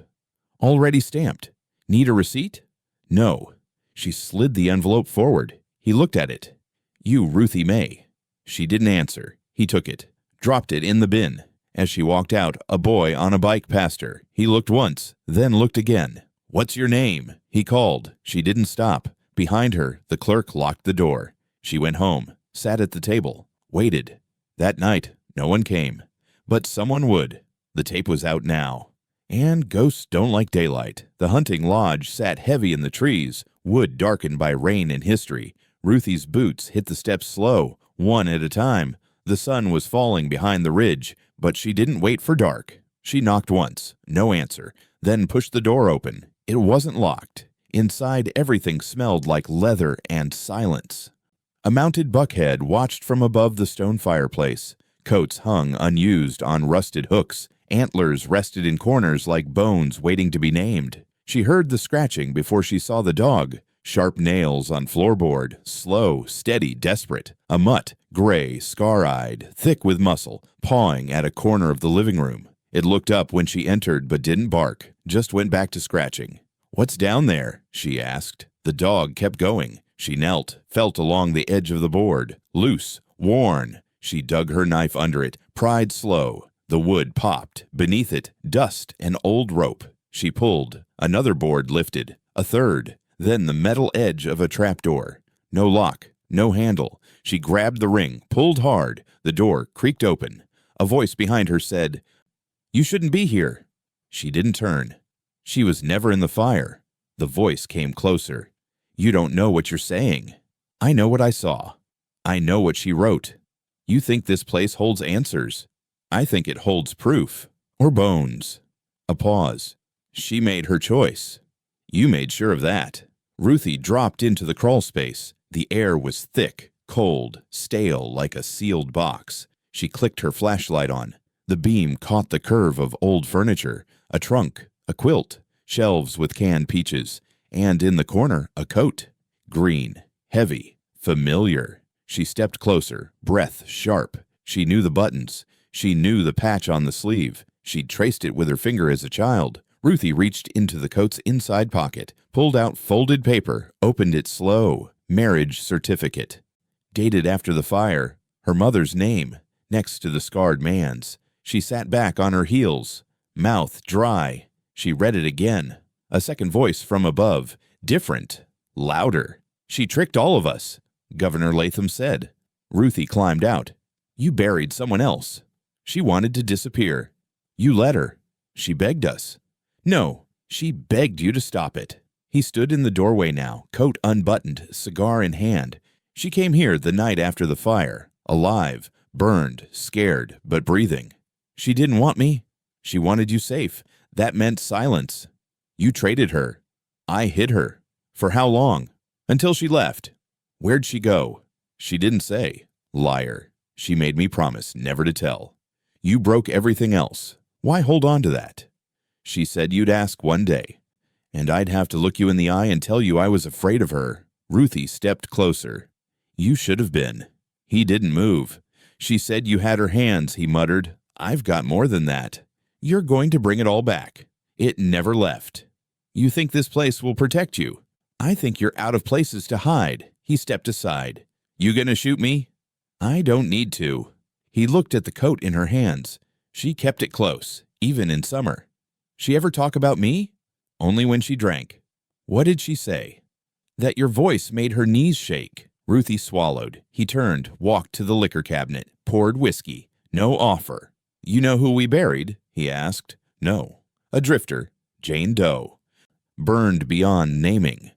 Already stamped. Need a receipt? No. She slid the envelope forward. He looked at it. You, Ruthie May. She didn't answer. He took it, dropped it in the bin. As she walked out, a boy on a bike passed her. He looked once, then looked again. What's your name? He called. She didn't stop. Behind her, the clerk locked the door. She went home, sat at the table, waited. That night, no one came. But someone would. The tape was out now. And ghosts don't like daylight. The hunting lodge sat heavy in the trees, wood darkened by rain and history. Ruthie's boots hit the steps slow, one at a time. The sun was falling behind the ridge, but she didn't wait for dark. She knocked once, no answer, then pushed the door open. It wasn't locked. Inside, everything smelled like leather and silence. A mounted buckhead watched from above the stone fireplace. Coats hung unused on rusted hooks. Antlers rested in corners like bones waiting to be named. She heard the scratching before she saw the dog. Sharp nails on floorboard, slow, steady, desperate. A mutt, gray, scar-eyed, thick with muscle, pawing at a corner of the living room. It looked up when she entered but didn't bark, just went back to scratching. What's down there? She asked. The dog kept going. She knelt, felt along the edge of the board. Loose, worn. She dug her knife under it, pried slow. The wood popped. Beneath it, dust and old rope. She pulled. Another board lifted. A third. Then the metal edge of a trapdoor. No lock, no handle. She grabbed the ring, pulled hard. The door creaked open. A voice behind her said, "You shouldn't be here." She didn't turn. She was never in the fire. The voice came closer. "You don't know what you're saying. I know what I saw. I know what she wrote. You think this place holds answers. I think it holds proof. Or bones." A pause. "She made her choice. You made sure of that." Ruthie dropped into the crawl space. The air was thick, cold, stale like a sealed box. She clicked her flashlight on. The beam caught the curve of old furniture, a trunk, a quilt, shelves with canned peaches, and in the corner, a coat. Green, heavy, familiar. She stepped closer, breath sharp. She knew the buttons. She knew the patch on the sleeve. She'd traced it with her finger as a child. Ruthie reached into the coat's inside pocket, pulled out folded paper, opened it slow. Marriage certificate. Dated after the fire. Her mother's name, next to the scarred man's. She sat back on her heels, mouth dry. She read it again. A second voice from above, different, louder. "She tricked all of us," Governor Latham said. Ruthie climbed out. "You buried someone else. She wanted to disappear. You let her. She begged us." "No, she begged you to stop it." He stood in the doorway now, coat unbuttoned, cigar in hand. "She came here the night after the fire, alive, burned, scared, but breathing. She didn't want me. She wanted you safe. That meant silence. You traded her. I hid her. For how long? Until she left." "Where'd she go?" "She didn't say." "Liar. She made me promise never to tell." "You broke everything else. Why hold on to that?" "She said you'd ask one day. And I'd have to look you in the eye and tell you I was afraid of her." Ruthie stepped closer. "You should have been." He didn't move. "She said you had her hands," he muttered. "I've got more than that. You're going to bring it all back. It never left. You think this place will protect you. I think you're out of places to hide." He stepped aside. "You gonna shoot me?" "I don't need to." He looked at the coat in her hands. She kept it close, even in summer. "She ever talk about me?" "Only when she drank." "What did she say?" "That your voice made her knees shake." Ruthie swallowed. He turned, walked to the liquor cabinet, poured whiskey. "No offer." "You know who we buried?" he asked. "No." "A drifter. Jane Doe. Burned beyond naming.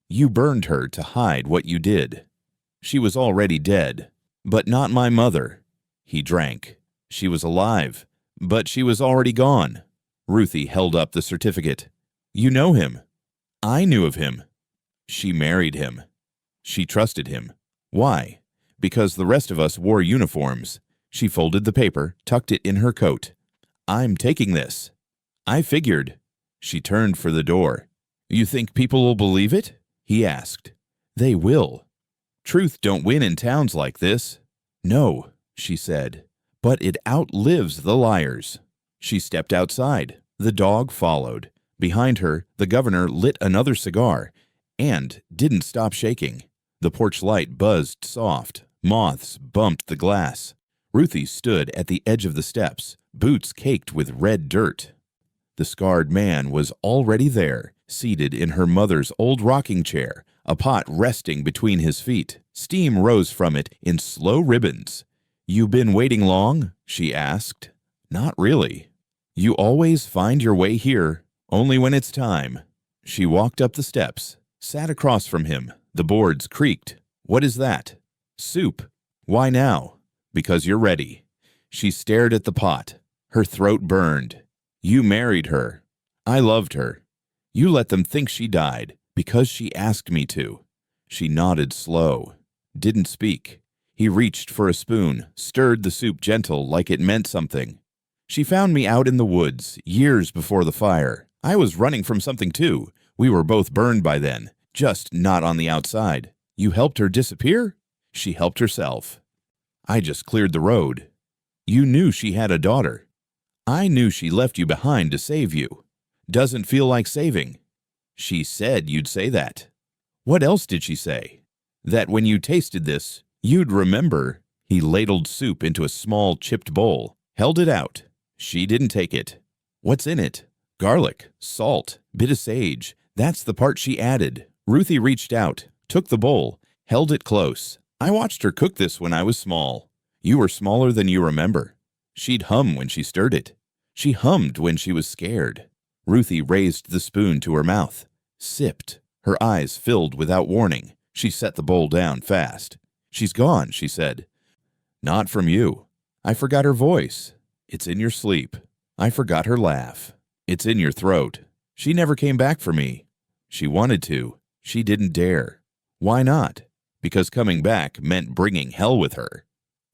You burned her to hide what you did. She was already dead. But not my mother." He drank. "She was alive. But she was already gone." Ruthie held up the certificate. "You know him." "I knew of him." "She married him." "She trusted him." "Why?" "Because the rest of us wore uniforms." She folded the paper, tucked it in her coat. "I'm taking this." "I figured." She turned for the door. "You think people will believe it?" he asked. "They will. Truth don't win in towns like this." "No," she said. "But it outlives the liars." She stepped outside. The dog followed. Behind her, the governor lit another cigar and didn't stop shaking. The porch light buzzed soft. Moths bumped the glass. Ruthie stood at the edge of the steps, boots caked with red dirt. The scarred man was already there, seated in her mother's old rocking chair, a pot resting between his feet. Steam rose from it in slow ribbons. "You been waiting long?" she asked. "Not really." "You always find your way here, only when it's time." She walked up the steps, sat across from him. The boards creaked. "What is that?" "Soup." "Why now?" "Because you're ready." She stared at the pot. Her throat burned. "You married her." "I loved her." "You let them think she died because she asked me to." She nodded slow, didn't speak. He reached for a spoon, stirred the soup gentle like it meant something. "She found me out in the woods, years before the fire. I was running from something too. We were both burned by then, just not on the outside." "You helped her disappear?" "She helped herself." "I just cleared the road." "You knew she had a daughter." "I knew she left you behind to save you." "Doesn't feel like saving." "She said you'd say that." "What else did she say?" that when you tasted this, you'd remember. He ladled soup into a small chipped bowl, held it out. She didn't take it. What's in it? Garlic, salt, bit of sage. That's the part she added. Ruthie reached out, took the bowl, held it close. I watched her cook this when I was small. You were smaller than you remember. She'd hum when she stirred it. She hummed when she was scared. Ruthie raised the spoon to her mouth, sipped. Her eyes filled without warning. She set the bowl down fast. She's gone, she said. Not from you. I forgot her voice. It's in your sleep. I forgot her laugh. It's in your throat. She never came back for me. She wanted to. She didn't dare. Why not? Because coming back meant bringing hell with her.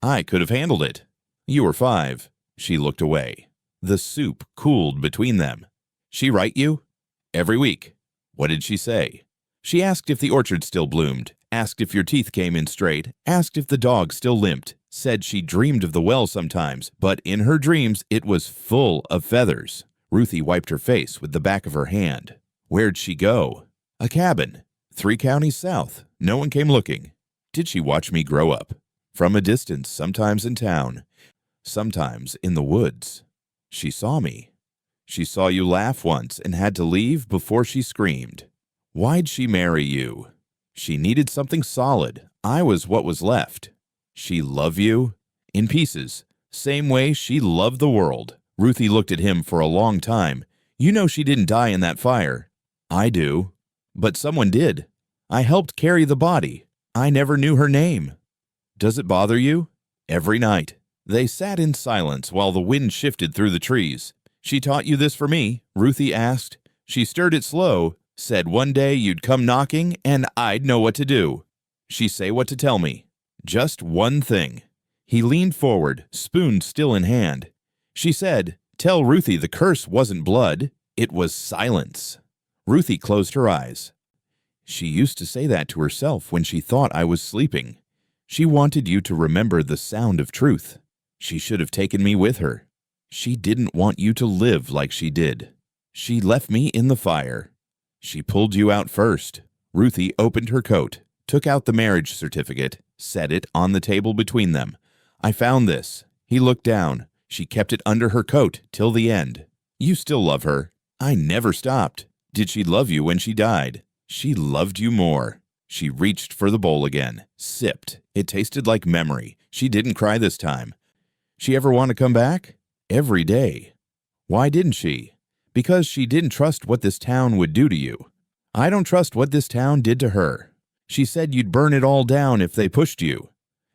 I could have handled it. You were 5. She looked away. The soup cooled between them. She write you? Every week. What did she say? She asked if the orchard still bloomed, asked if your teeth came in straight, asked if the dog still limped, said she dreamed of the well sometimes, but in her dreams it was full of feathers. Ruthie wiped her face with the back of her hand. Where'd she go? A cabin. 3 counties south. No one came looking. Did she watch me grow up? From a distance, sometimes in town, sometimes in the woods. She saw me. She saw you laugh once and had to leave before she screamed. Why'd she marry you? She needed something solid. I was what was left. She love you? In pieces. Same way she loved the world. Ruthie looked at him for a long time. You know she didn't die in that fire. I do. But someone did. I helped carry the body. I never knew her name. Does it bother you? Every night. They sat in silence while the wind shifted through the trees. She taught you this for me? Ruthie asked. She stirred it slow, said one day you'd come knocking and I'd know what to do. She say what to tell me. Just one thing. He leaned forward, spoon still in hand. She said, tell Ruthie the curse wasn't blood, it was silence. Ruthie closed her eyes. She used to say that to herself when she thought I was sleeping. She wanted you to remember the sound of truth. She should have taken me with her. She didn't want you to live like she did. She left me in the fire. She pulled you out first. Ruthie opened her coat, took out the marriage certificate, set it on the table between them. I found this. He looked down. She kept it under her coat till the end. You still love her. I never stopped. Did she love you when she died? She loved you more. She reached for the bowl again, sipped. It tasted like memory. She didn't cry this time. She ever want to come back? Every day. Why didn't she? Because she didn't trust what this town would do to you. I don't trust what this town did to her. She said you'd burn it all down if they pushed you.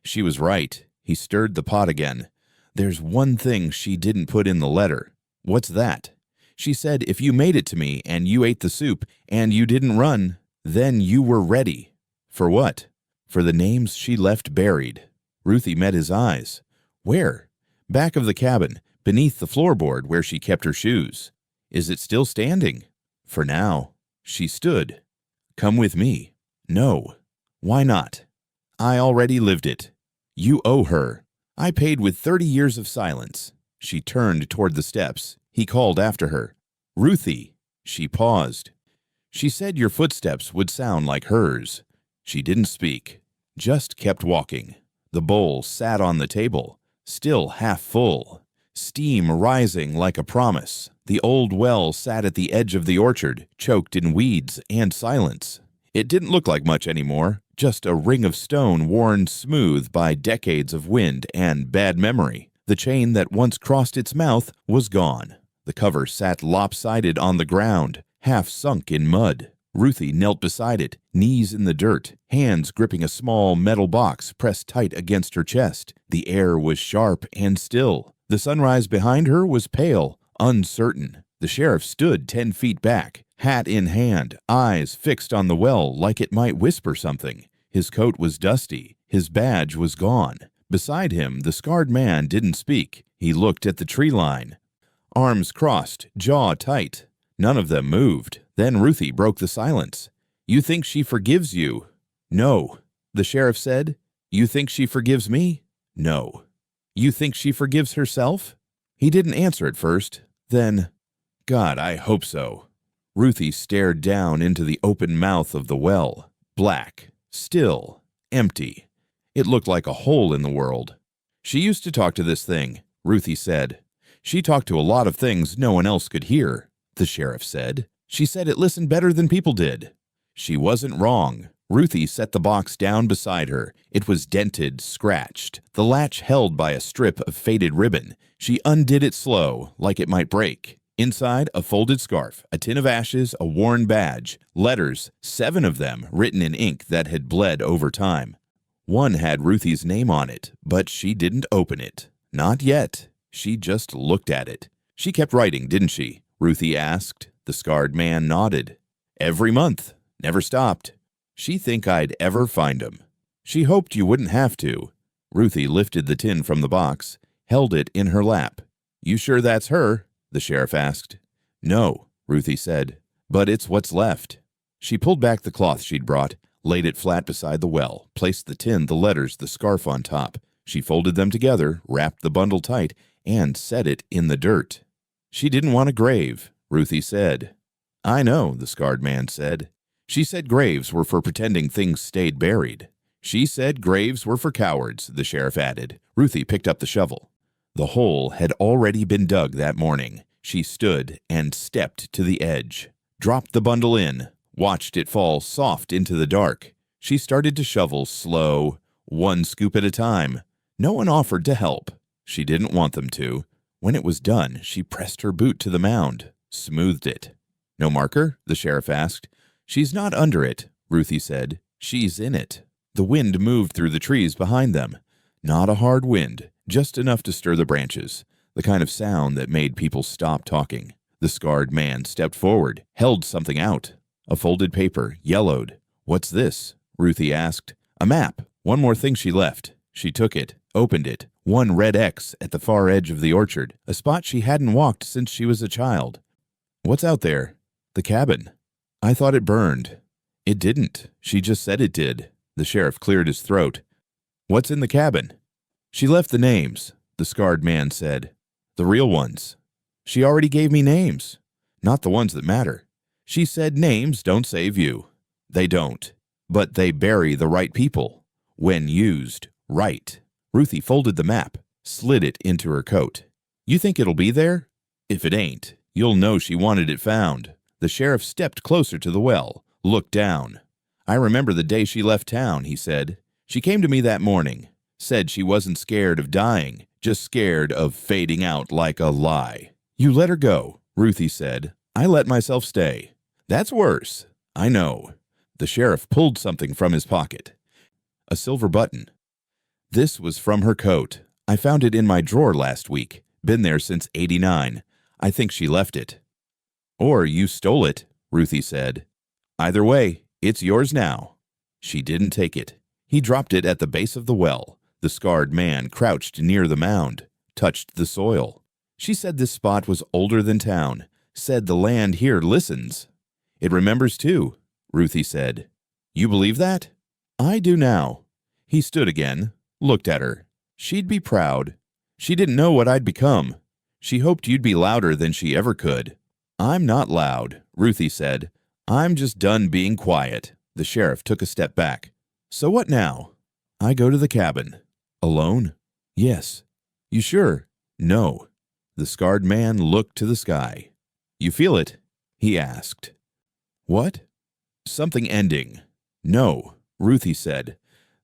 She was right. He stirred the pot again. There's one thing she didn't put in the letter. What's that? She said if you made it to me and you ate the soup and you didn't run, then you were ready. For what? For the names she left buried. Ruthie met his eyes. Where? Back of the cabin, beneath the floorboard where she kept her shoes. Is it still standing? For now. She stood. Come with me. No. Why not? I already lived it. You owe her. I paid with 30 years of silence. She turned toward the steps. He called after her. Ruthie. She paused. She said your footsteps would sound like hers. She didn't speak, just kept walking. The bowl sat on the table, still half full. Steam rising like a promise. The old well sat at the edge of the orchard, choked in weeds and silence. It didn't look like much anymore, just a ring of stone worn smooth by decades of wind and bad memory. The chain that once crossed its mouth was gone. The cover sat lopsided on the ground, half sunk in mud. Ruthie knelt beside it, knees in the dirt, hands gripping a small metal box pressed tight against her chest. The air was sharp and still. The sunrise behind her was pale, uncertain. The sheriff stood 10 feet back, hat in hand, eyes fixed on the well like it might whisper something. His coat was dusty. His badge was gone. Beside him, the scarred man didn't speak. He looked at the tree line. Arms crossed, jaw tight. None of them moved. Then Ruthie broke the silence. You think she forgives you? No. The sheriff said. You think she forgives me? No. You think she forgives herself? He didn't answer at first. Then, God, I hope so. Ruthie stared down into the open mouth of the well. Black. Still. Empty. It looked like a hole in the world. She used to talk to this thing, Ruthie said. She talked to a lot of things no one else could hear, the sheriff said. She said it listened better than people did. She wasn't wrong. Ruthie set the box down beside her. It was dented, scratched, the latch held by a strip of faded ribbon. She undid it slow, like it might break. Inside, a folded scarf, a tin of ashes, a worn badge, letters, 7 of them written in ink that had bled over time. One had Ruthie's name on it, but she didn't open it. Not yet. She just looked at it. She kept writing, didn't she? Ruthie asked. The scarred man nodded. Every month. Never stopped. She think I'd ever find 'em. She hoped you wouldn't have to. Ruthie lifted the tin from the box, held it in her lap. You sure that's her? The sheriff asked. No, Ruthie said, but it's what's left. She pulled back the cloth she'd brought, laid it flat beside the well, placed the tin, the letters, the scarf on top. She folded them together, wrapped the bundle tight, and set it in the dirt. She didn't want a grave, Ruthie said. I know, the scarred man said. She said graves were for pretending things stayed buried. She said graves were for cowards, the sheriff added. Ruthie picked up the shovel. The hole had already been dug that morning. She stood and stepped to the edge, dropped the bundle in, watched it fall soft into the dark. She started to shovel slow, one scoop at a time. No one offered to help. She didn't want them to. When it was done, she pressed her boot to the mound, smoothed it. No marker? The sheriff asked. She's not under it, Ruthie said. She's in it. The wind moved through the trees behind them. Not a hard wind, just enough to stir the branches, the kind of sound that made people stop talking. The scarred man stepped forward, held something out. A folded paper, yellowed. What's this? Ruthie asked. A map. One more thing she left. She took it, opened it. One red X at the far edge of the orchard, a spot she hadn't walked since she was a child. What's out there? The cabin. I thought it burned. It didn't. She just said it did. The sheriff cleared his throat. What's in the cabin? She left the names, the scarred man said. The real ones. She already gave me names. Not the ones that matter. She said names don't save you. They don't. But they bury the right people. When used right. Ruthie folded the map, slid it into her coat. You think it'll be there? If it ain't, you'll know she wanted it found. The sheriff stepped closer to the well, looked down. I remember the day she left town, he said. She came to me that morning, said she wasn't scared of dying, just scared of fading out like a lie. You let her go, Ruthie said. I let myself stay. That's worse. I know. The sheriff pulled something from his pocket. A silver button. This was from her coat. I found it in my drawer last week. Been there since '89. I think she left it. Or you stole it, Ruthie said. Either way, it's yours now. She didn't take it. He dropped it at the base of the well. The scarred man crouched near the mound, touched the soil. She said this spot was older than town, said the land here listens. It remembers too, Ruthie said. You believe that? I do now. He stood again, looked at her. She'd be proud. She didn't know what I'd become. She hoped you'd be louder than she ever could. I'm not loud, Ruthie said. I'm just done being quiet. The sheriff took a step back. So what now? I go to the cabin. Alone? Yes. You sure? No. The scarred man looked to the sky. You feel it? He asked. What? Something ending. No, Ruthie said.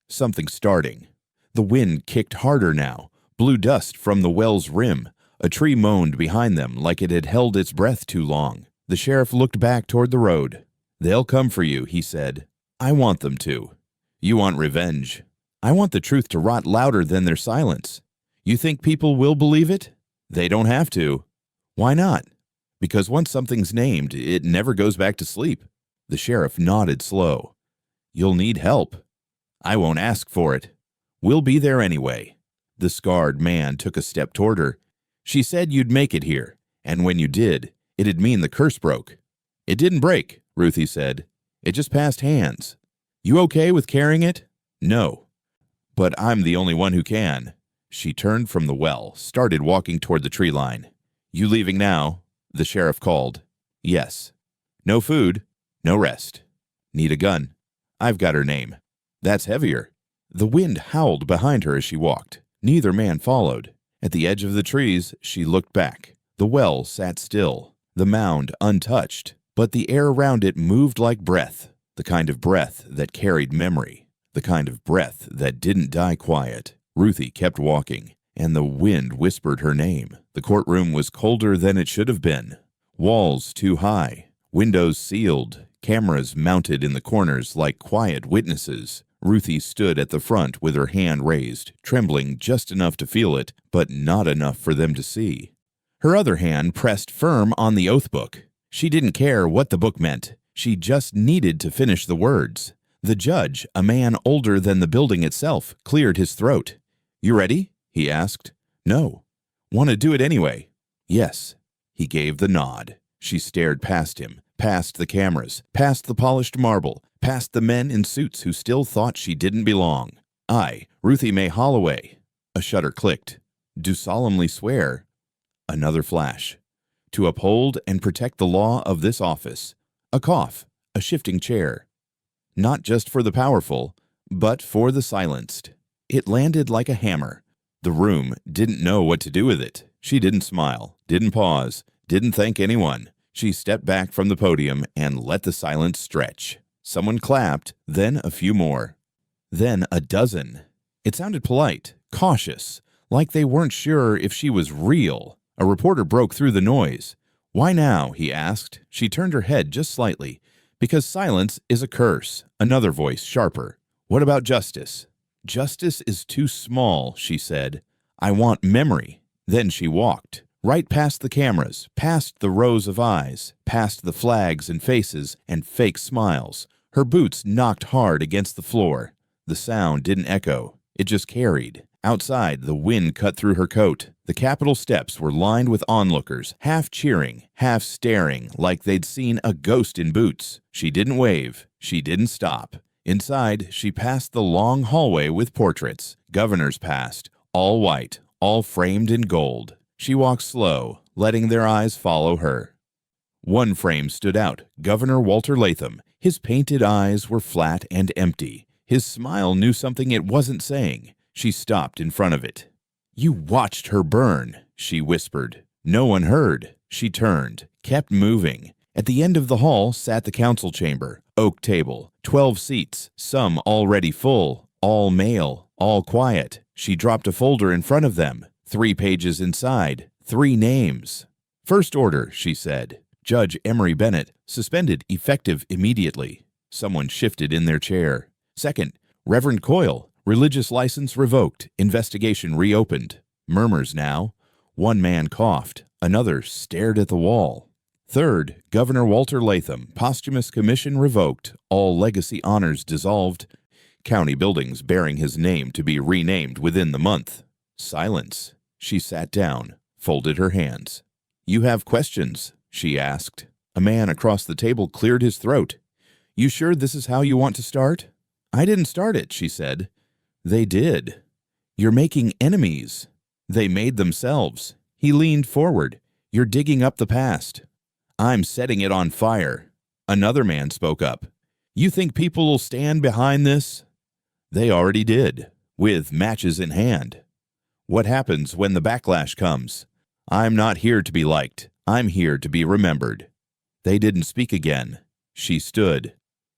Something starting. The wind kicked harder now, blew dust from the well's rim. A tree moaned behind them like it had held its breath too long. The sheriff looked back toward the road. They'll come for you, he said. I want them to. You want revenge. I want the truth to rot louder than their silence. You think people will believe it? They don't have to. Why not? Because once something's named, it never goes back to sleep. The sheriff nodded slow. You'll need help. I won't ask for it. We'll be there anyway. The scarred man took a step toward her. She said you'd make it here, and when you did, it'd mean the curse broke. It didn't break, Ruthie said. It just passed hands. You okay with carrying it? No. But I'm the only one who can. She turned from the well, started walking toward the tree line. You leaving now? The sheriff called. Yes. No food, no rest. Need a gun. I've got her name. That's heavier. The wind howled behind her as she walked. Neither man followed. At the edge of the trees, she looked back. The well sat still, the mound untouched, but the air around it moved like breath, the kind of breath that carried memory, the kind of breath that didn't die quiet. Ruthie kept walking, and the wind whispered her name. The courtroom was colder than it should have been. Walls too high, windows sealed, cameras mounted in the corners like quiet witnesses. Ruthie stood at the front with her hand raised, trembling just enough to feel it, but not enough for them to see. Her other hand pressed firm on the oath book. She didn't care what the book meant. She just needed to finish the words. The judge, a man older than the building itself, cleared his throat. "You ready?" he asked. "No." "Want to do it anyway?" "Yes." He gave the nod. She stared past him, past the cameras, past the polished marble, past the men in suits who still thought she didn't belong. "I, Ruthie Mae Holloway." A shutter clicked. "Do solemnly swear." Another flash. "To uphold and protect the law of this office." A cough, a shifting chair. Not just for the powerful, but for the silenced. It landed like a hammer. The room didn't know what to do with it. She didn't smile, didn't pause, didn't thank anyone. She stepped back from the podium and let the silence stretch. Someone clapped, then a few more. Then a dozen. It sounded polite, cautious, like they weren't sure if she was real. A reporter broke through the noise. "Why now?" he asked. She turned her head just slightly. "Because silence is a curse." Another voice, sharper. "What about justice?" "Justice is too small," she said. "I want memory." Then she walked, right past the cameras, past the rows of eyes, past the flags and faces and fake smiles. Her boots knocked hard against the floor. The sound didn't echo. It just carried. Outside, the wind cut through her coat. The Capitol steps were lined with onlookers, half cheering, half staring, like they'd seen a ghost in boots. She didn't wave. She didn't stop. Inside, she passed the long hallway with portraits. Governors passed, all white, all framed in gold. She walked slow, letting their eyes follow her. One frame stood out, Governor Walter Latham. His painted eyes were flat and empty. His smile knew something it wasn't saying. She stopped in front of it. "You watched her burn," she whispered. No one heard. She turned, kept moving. At the end of the hall sat the council chamber. Oak table, 12 seats, some already full, all male, all quiet. She dropped a folder in front of them. 3 pages inside, 3 names. "First order," she said. "Judge Emery Bennett, suspended, effective immediately." Someone shifted in their chair. "Second, Reverend Coyle, religious license revoked, investigation reopened." Murmurs now. One man coughed. Another stared at the wall. "Third, Governor Walter Latham, posthumous commission revoked, all legacy honors dissolved. County buildings bearing his name to be renamed within the month." Silence. She sat down, folded her hands. "You have questions?" she asked. A man across the table cleared his throat. "You sure this is how you want to start?" "I didn't start it," she said. "They did." "You're making enemies." "They made themselves." He leaned forward. "You're digging up the past." "I'm setting it on fire." Another man spoke up. "You think people will stand behind this?" "They already did, with matches in hand." "What happens when the backlash comes?" "I'm not here to be liked. I'm here to be remembered." They didn't speak again. She stood.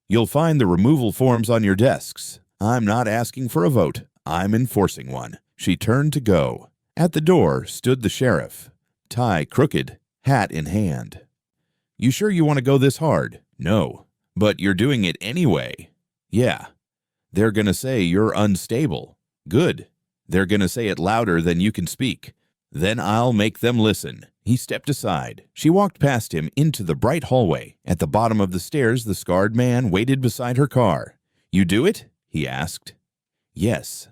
"You'll find the removal forms on your desks. I'm not asking for a vote. I'm enforcing one." She turned to go. At the door stood the sheriff, tie crooked, hat in hand. "You sure you want to go this hard?" "No." "But you're doing it anyway." "Yeah." "They're going to say you're unstable." "Good." "They're going to say it louder than you can speak." "Then I'll make them listen." He stepped aside. She walked past him into the bright hallway. At the bottom of the stairs, the scarred man waited beside her car. "You do it?" he asked. "Yes."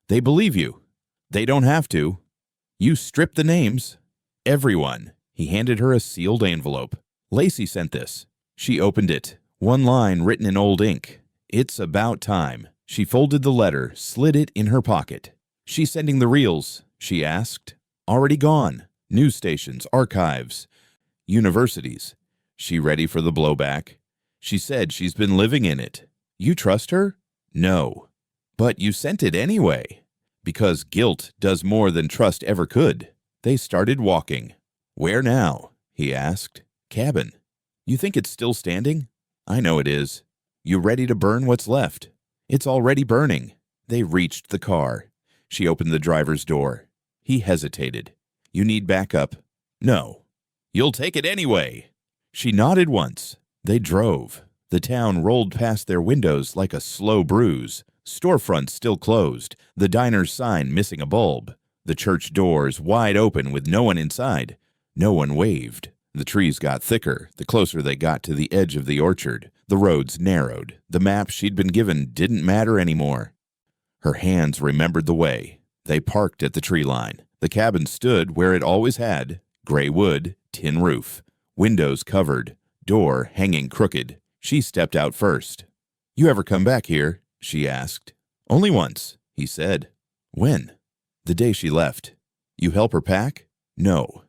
"They believe you." "They don't have to." "You stripped the names." "Everyone." He handed her a sealed envelope. "Lacey sent this." She opened it. One line written in old ink. "It's about time." She folded the letter, slid it in her pocket. "She sending the reels?" she asked. "Already gone. News stations, archives, universities." She ready for the blowback? She said she's been living in it. "You trust her?" "No." But you sent it anyway. Because guilt does more than trust ever could. They started walking. Where now? He asked. Cabin. You think it's still standing? I know it is. You ready to burn what's left? It's already burning. They reached the car. She opened the driver's door. He hesitated. You need backup? No. You'll take it anyway. She nodded once. They drove. The town rolled past their windows like a slow bruise. Storefronts still closed, the diner's sign missing a bulb. The church doors wide open with no one inside. No one waved. The trees got thicker the closer they got to the edge of the orchard. The roads narrowed. The map she'd been given didn't matter anymore. Her hands remembered the way. They parked at the tree line. The cabin stood where it always had. Gray wood, tin roof. Windows covered. Door hanging crooked. She stepped out first. You ever come back here? She asked. Only once, he said. When? The day she left. You help her pack? No.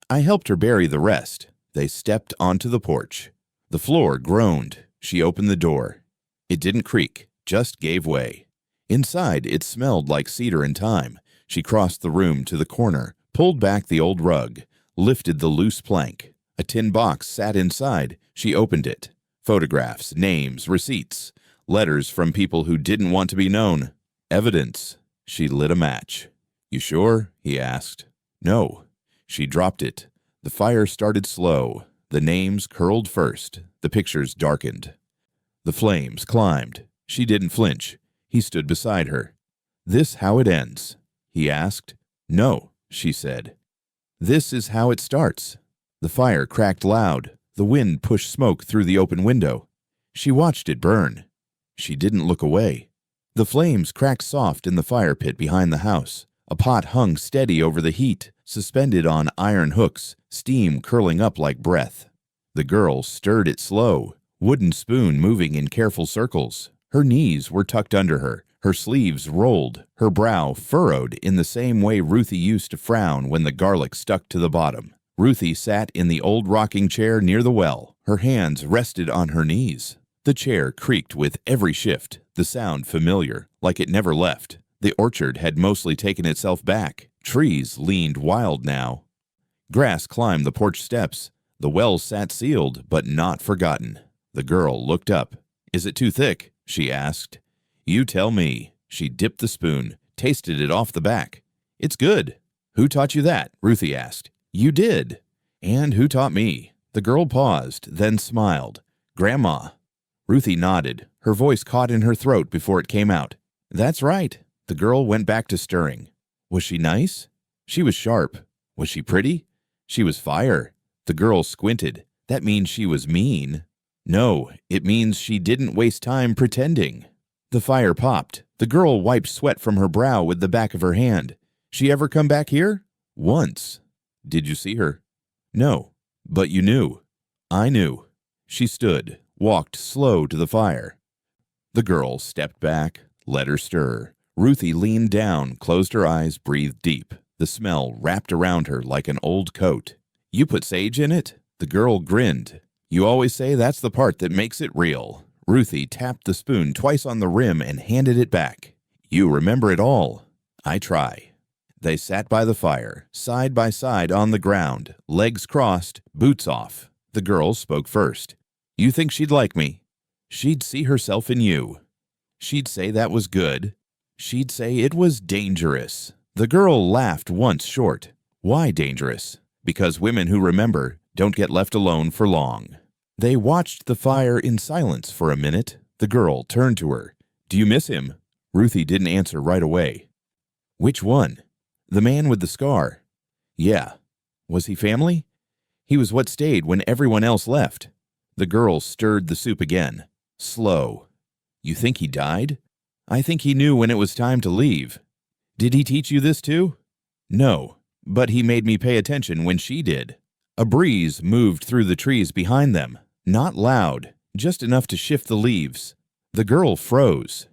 I helped her bury the rest. They stepped onto the porch. The floor groaned. She opened the door. It didn't creak, just gave way. Inside, it smelled like cedar and thyme. She crossed the room to the corner, pulled back the old rug, lifted the loose plank. A tin box sat inside. She opened it. Photographs, names, receipts. Letters from people who didn't want to be known. Evidence. She lit a match. You sure? He asked. No. She dropped it. The fire started slow. The names curled first. The pictures darkened. The flames climbed. She didn't flinch. He stood beside her. This how it ends? He asked. No, she said. This is how it starts. The fire cracked loud. The wind pushed smoke through the open window. She watched it burn. She didn't look away. The flames cracked soft in the fire pit behind the house. A pot hung steady over the heat, suspended on iron hooks, steam curling up like breath. The girl stirred it slow, wooden spoon moving in careful circles. Her knees were tucked under her, her sleeves rolled, her brow furrowed in the same way Ruthie used to frown when the garlic stuck to the bottom. Ruthie sat in the old rocking chair near the well. Her hands rested on her knees. The chair creaked with every shift, the sound familiar, like it never left. The orchard had mostly taken itself back. Trees leaned wild now. Grass climbed the porch steps. The well sat sealed, but not forgotten. The girl looked up. Is it too thick? She asked. You tell me. She dipped the spoon, tasted it off the back. It's good. Who taught you that? Ruthie asked. You did. And who taught me? The girl paused, then smiled. Grandma. Ruthie nodded. Her voice caught in her throat before it came out. That's right. The girl went back to stirring. Was she nice? She was sharp. Was she pretty? She was fire. The girl squinted. That means she was mean. No, it means she didn't waste time pretending. The fire popped. The girl wiped sweat from her brow with the back of her hand. She ever come back here? Once. Did you see her? No. But you knew. I knew. She stood, walked slow to the fire. The girl stepped back, let her stir. Ruthie leaned down, closed her eyes, breathed deep. The smell wrapped around her like an old coat. You put sage in it? The girl grinned. You always say that's the part that makes it real. Ruthie tapped the spoon twice on the rim and handed it back. You remember it all. I try. They sat by the fire, side by side on the ground, legs crossed, boots off. The girl spoke first. You think she'd like me? She'd see herself in you. She'd say that was good. She'd say it was dangerous. The girl laughed once short. Why dangerous? Because women who remember don't get left alone for long. They watched the fire in silence for a minute. The girl turned to her. Do you miss him? Ruthie didn't answer right away. Which one? The man with the scar. Yeah. Was he family? He was what stayed when everyone else left. The girl stirred the soup again. Slow. You think he died? I think he knew when it was time to leave. Did he teach you this too? No, but he made me pay attention when she did. A breeze moved through the trees behind them. Not loud, just enough to shift the leaves. The girl froze.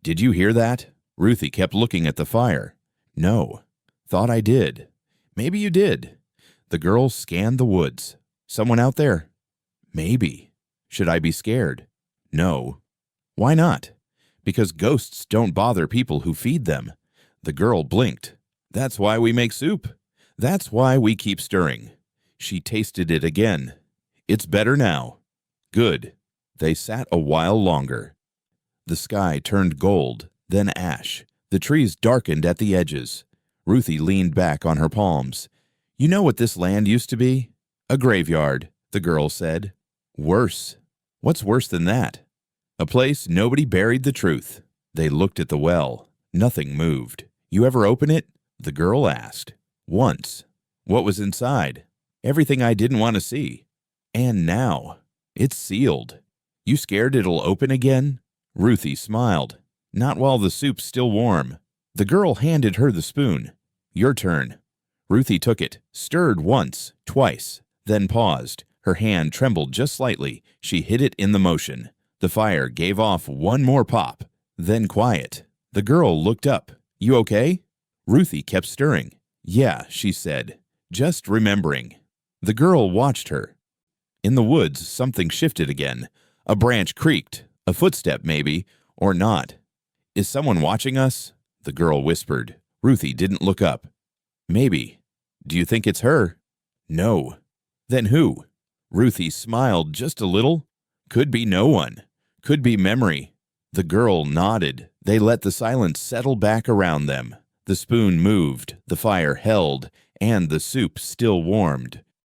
Did you hear that? Ruthie kept looking at the fire. No. Thought I did. Maybe you did. The girl scanned the woods. Someone out there? Maybe. Should I be scared? No. Why not? Because ghosts don't bother people who feed them. The girl blinked. That's why we make soup. That's why we keep stirring. She tasted it again. It's better now. Good. They sat a while longer. The sky turned gold, then ash. The trees darkened at the edges. Ruthie leaned back on her palms. You know what this land used to be? A graveyard, the girl said. Worse. What's worse than that? A place nobody buried the truth. They looked at the well. Nothing moved. You ever open it? The girl asked. Once. What was inside? Everything I didn't want to see. And now, it's sealed. You scared it'll open again? Ruthie smiled. Not while the soup's still warm. The girl handed her the spoon. Your turn. Ruthie took it, stirred once, twice, then paused. Her hand trembled just slightly. She hid it in the motion. The fire gave off one more pop, then quiet. The girl looked up. You okay? Ruthie kept stirring. Yeah, she said, just remembering. The girl watched her. In the woods, something shifted again. A branch creaked. A footstep, maybe, or not. Is someone watching us? The girl whispered. Ruthie didn't look up. Maybe. Do you think it's her? No. Then who? Ruthie smiled just a little. Could be no one. Could be memory. The girl nodded. They let the silence settle back around them. The spoon moved, the fire held, and the soup still warmed.